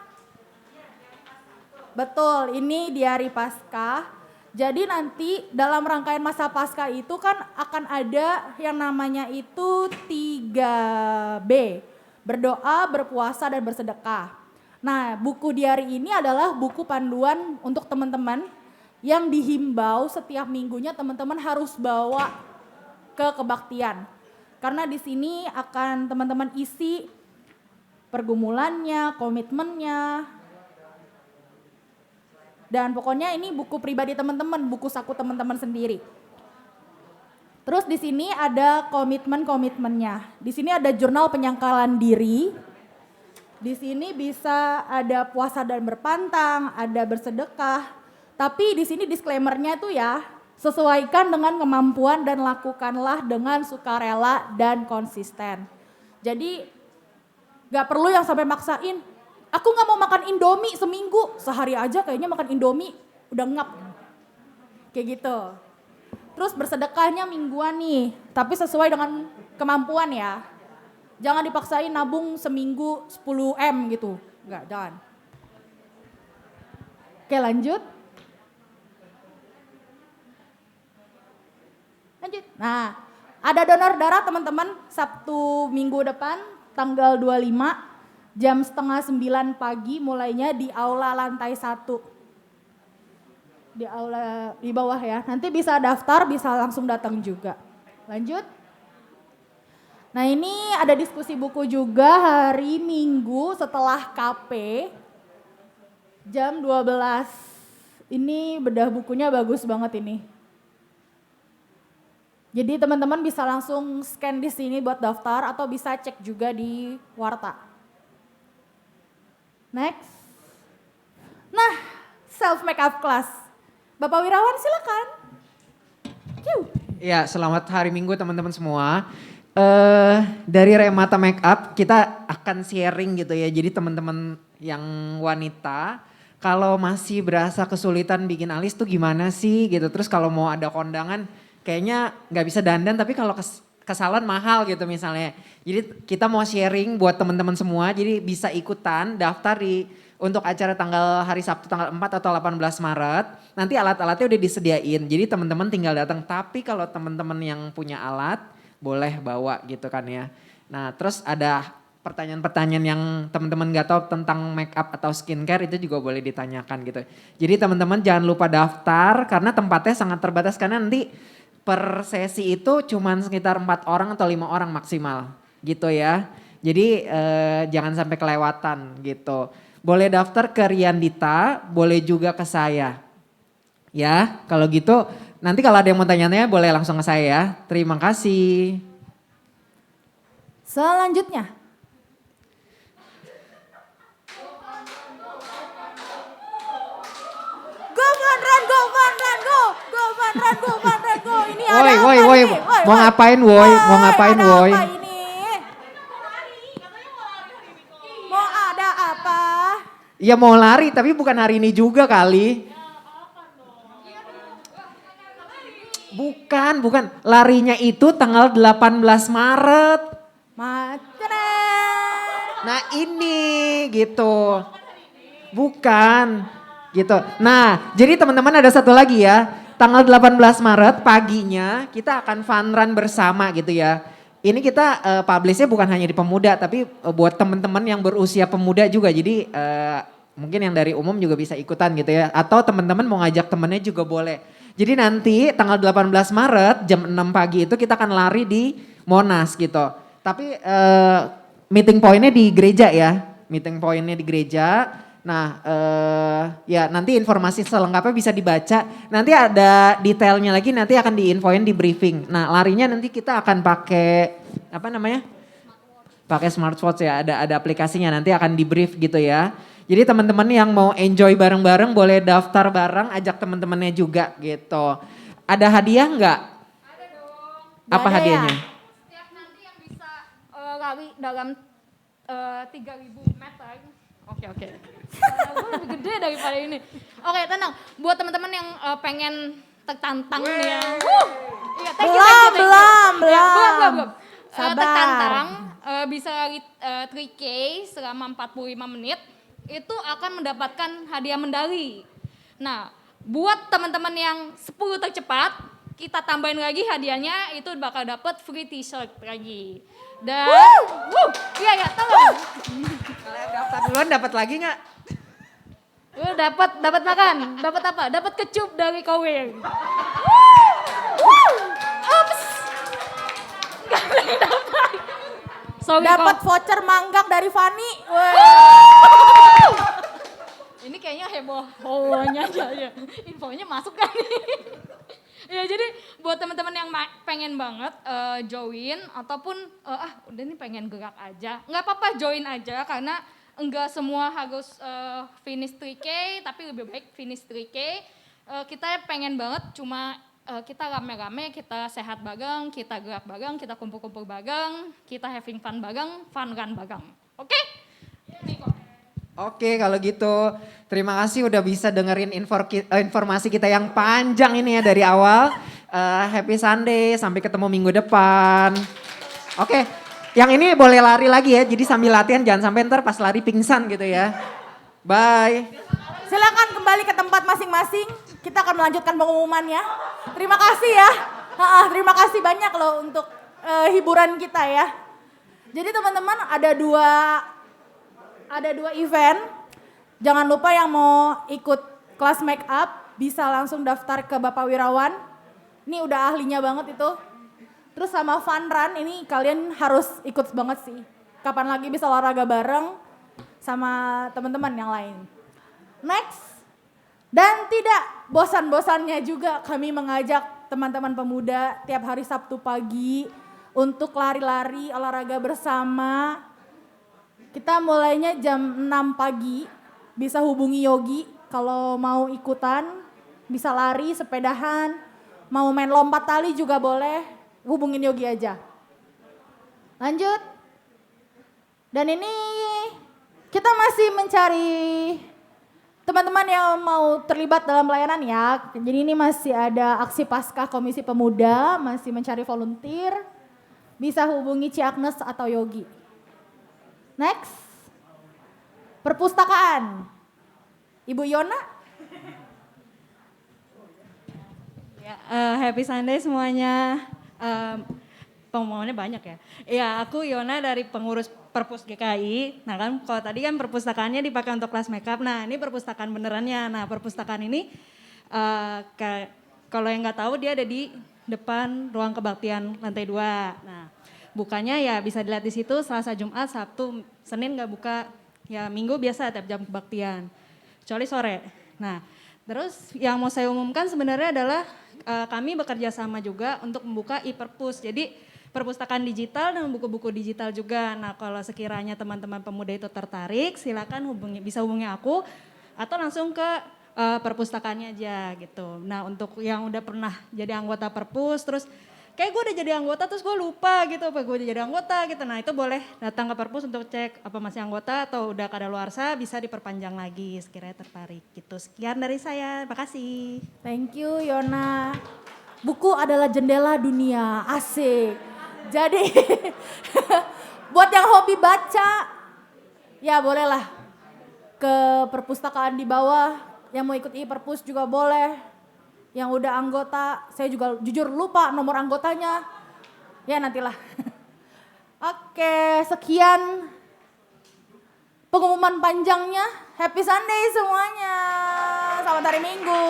Betul, ini di hari Paskah. Jadi nanti dalam rangkaian masa Paskah itu kan akan ada yang namanya itu 3B. Berdoa, berpuasa, dan bersedekah. Nah, buku di hari ini adalah buku panduan untuk teman-teman yang dihimbau setiap minggunya teman-teman harus bawa ke kebaktian. Karena di sini akan teman-teman isi pergumulannya, komitmennya. Dan pokoknya ini buku pribadi teman-teman, buku saku teman-teman sendiri. Terus di sini ada komitmen-komitmennya. Di sini ada jurnal penyangkalan diri. Di sini bisa ada puasa dan berpantang, ada bersedekah. Tapi di sini disclaimer-nya itu ya, sesuaikan dengan kemampuan dan lakukanlah dengan sukarela dan konsisten. Jadi gak perlu yang sampai maksain. Aku gak mau makan Indomie seminggu, sehari aja kayaknya makan Indomie udah ngap. Kayak gitu. Terus bersedekahnya mingguan nih, tapi sesuai dengan kemampuan ya. Jangan dipaksain nabung seminggu 10 M gitu, enggak, jangan. Oke lanjut. Lanjut. Nah, ada donor darah teman-teman Sabtu minggu depan tanggal 25 jam 8:30 pagi mulainya di aula lantai 1. Di aula di bawah ya. Nanti bisa daftar, bisa langsung datang juga. Lanjut. Nah ini ada diskusi buku juga hari Minggu setelah KP jam 12 Ini bedah bukunya bagus banget ini. Jadi teman-teman bisa langsung scan di sini buat daftar atau bisa cek juga di Warta. Next. Nah, self makeup class. Bapak Wirawan silakan. Ya, selamat hari Minggu teman-teman semua. Dari Remata Makeup kita akan sharing gitu ya. Jadi teman-teman yang wanita kalau masih berasa kesulitan bikin alis tuh gimana sih gitu. Terus kalau mau ada kondangan kayaknya nggak bisa dandan tapi kalau ke salon mahal gitu misalnya. Jadi kita mau sharing buat teman-teman semua. Jadi bisa ikutan daftar untuk acara hari Sabtu tanggal 4 atau 18 Maret. Nanti alat-alatnya udah disediain. Jadi teman-teman tinggal datang. Tapi kalau teman-teman yang punya alat boleh bawa gitu kan ya. Nah terus ada pertanyaan-pertanyaan yang teman-teman gak tahu tentang make up atau skincare itu juga boleh ditanyakan gitu. Jadi teman-teman jangan lupa daftar karena tempatnya sangat terbatas karena nanti per sesi itu cuman sekitar 4 orang atau 5 orang maksimal gitu ya. Jadi jangan sampai kelewatan gitu. Boleh daftar ke Riandita, boleh juga ke saya. Ya, kalau gitu nanti kalau ada yang mau tanya-tanya boleh langsung ke saya ya. Terima kasih. Selanjutnya. Go Van Run, go Van Run, go. Go Van Run, go Van Run, go. Ini ada Woi, apa woi, ini? woi. Mau ngapain woi? Mau ngapain ada woi? apa ini? Mau ada apa? Ya mau lari tapi bukan hari ini juga kali. Bukan. Larinya itu tanggal 18 Maret. Nah ini gitu. Bukan gitu. Nah jadi teman-teman ada satu lagi ya. Tanggal 18 Maret paginya kita akan fun run bersama gitu ya. Ini kita publishnya bukan hanya di pemuda tapi buat teman-teman yang berusia pemuda juga. Jadi mungkin yang dari umum juga bisa ikutan gitu ya. Atau teman-teman mau ngajak temennya juga boleh. Jadi nanti tanggal 18 Maret jam 6 pagi itu kita akan lari di Monas gitu. Tapi meeting pointnya di gereja ya. Meeting pointnya di gereja. Nah ya nanti informasi selengkapnya bisa dibaca. Nanti ada detailnya lagi nanti akan diinfoin di briefing. Nah larinya nanti kita akan pakai apa namanya? Pakai smartwatch ya, ada aplikasinya nanti akan di brief gitu ya. Jadi teman-teman yang mau enjoy bareng-bareng boleh daftar bareng, ajak teman-temannya juga gitu. Ada hadiah nggak? Ada dong. Apa Ada hadiahnya? ya? Setiap nanti yang bisa lari dalam 3.000 meter. Oke. Gue lebih gede daripada ini. Oke, tenang. Buat teman-teman yang pengen tertantang nih ya. Iya, thank you. Belum. Belum. Sabar. Tertantang bisa lari 3K selama 45 menit. Itu akan mendapatkan hadiah medali. Nah, buat teman-teman yang 10 tercepat, kita tambahin lagi hadiahnya itu bakal dapat free t-shirt lagi. Dan iya tolong. Kalau yang daftar duluan dapat lagi nggak? Lu dapat makan, dapat apa? Dapat kecup dari Koweng. Ups. Enggak dapat. Sorry, Dapat voucher manggang dari Fani. Ini kayaknya heboh-hebohnya aja ya. Infonya masuk kan nih. Ya jadi buat teman-teman yang pengen banget join ataupun udah nih pengen gerak aja. Nggak apa-apa join aja karena enggak semua harus finish 3K tapi lebih baik finish 3K. Kita pengen banget cuma kita rame-rame, kita sehat bareng, kita gerak bareng, kita kumpul-kumpul bareng, kita having fun bareng, fun run bareng. Oke? Oke kalau gitu terima kasih udah bisa dengerin informasi kita yang panjang ini ya dari awal. Happy Sunday, sampai ketemu minggu depan. Oke, yang ini boleh lari lagi ya, jadi sambil latihan jangan sampai ntar pas lari pingsan gitu ya. Bye. Silakan kembali ke tempat masing-masing. Kita akan melanjutkan pengumumannya. Terima kasih ya. Terima kasih banyak loh untuk hiburan kita ya. Jadi teman-teman ada dua event. Jangan lupa yang mau ikut kelas make up bisa langsung daftar ke Bapak Wirawan. Ini udah ahlinya banget itu. Terus sama fun run ini kalian harus ikut banget sih. Kapan lagi bisa olahraga bareng sama teman-teman yang lain. Next, Dan tidak bosan-bosannya juga kami mengajak teman-teman pemuda tiap hari Sabtu pagi untuk lari-lari olahraga bersama. Kita mulainya jam 6 pagi, bisa hubungi Yogi kalau mau ikutan, bisa lari, sepedahan, mau main lompat tali juga boleh, hubungin Yogi aja. Lanjut. Dan ini kita masih mencari teman-teman yang mau terlibat dalam pelayanan ya. Jadi ini masih ada aksi Paskah Komisi Pemuda, masih mencari volunteer. Bisa hubungi Ci Agnes atau Yogi. Next. Perpustakaan. Ibu Yona. Ya, happy Sunday semuanya. Pengumumannya banyak ya. Iya, aku Yona dari pengurus Perpus GKI. Nah kan kalau tadi kan perpustakaannya dipakai untuk kelas makeup. Nah ini perpustakaan benerannya. Nah perpustakaan ini kalau yang nggak tahu dia ada di depan ruang kebaktian lantai 2. Nah bukanya ya bisa dilihat di situ Selasa, Jumat, Sabtu, Senin nggak buka. Ya Minggu biasa tiap jam kebaktian. Kecuali sore. Nah terus yang mau saya umumkan sebenarnya adalah kami bekerja sama juga untuk membuka e-perpus. Jadi perpustakaan digital dan buku-buku digital juga. Nah kalau sekiranya teman-teman pemuda itu tertarik silakan bisa hubungi aku atau langsung ke perpustakaannya aja gitu. Nah untuk yang udah pernah jadi anggota perpus terus kayak gue udah jadi anggota terus gue lupa gitu apa gue udah jadi anggota gitu. Nah itu boleh datang ke perpus untuk cek apa masih anggota atau udah kadaluarsa bisa diperpanjang lagi sekiranya tertarik gitu. Sekian dari saya, makasih. Thank you Yona. Buku adalah jendela dunia, asik. Jadi buat yang hobi baca ya bolehlah ke perpustakaan di bawah. Yang mau ikut e-perpus juga boleh. Yang udah anggota, saya juga jujur lupa nomor anggotanya. Ya nantilah. Oke, sekian pengumuman panjangnya. Happy Sunday semuanya. Selamat hari Minggu.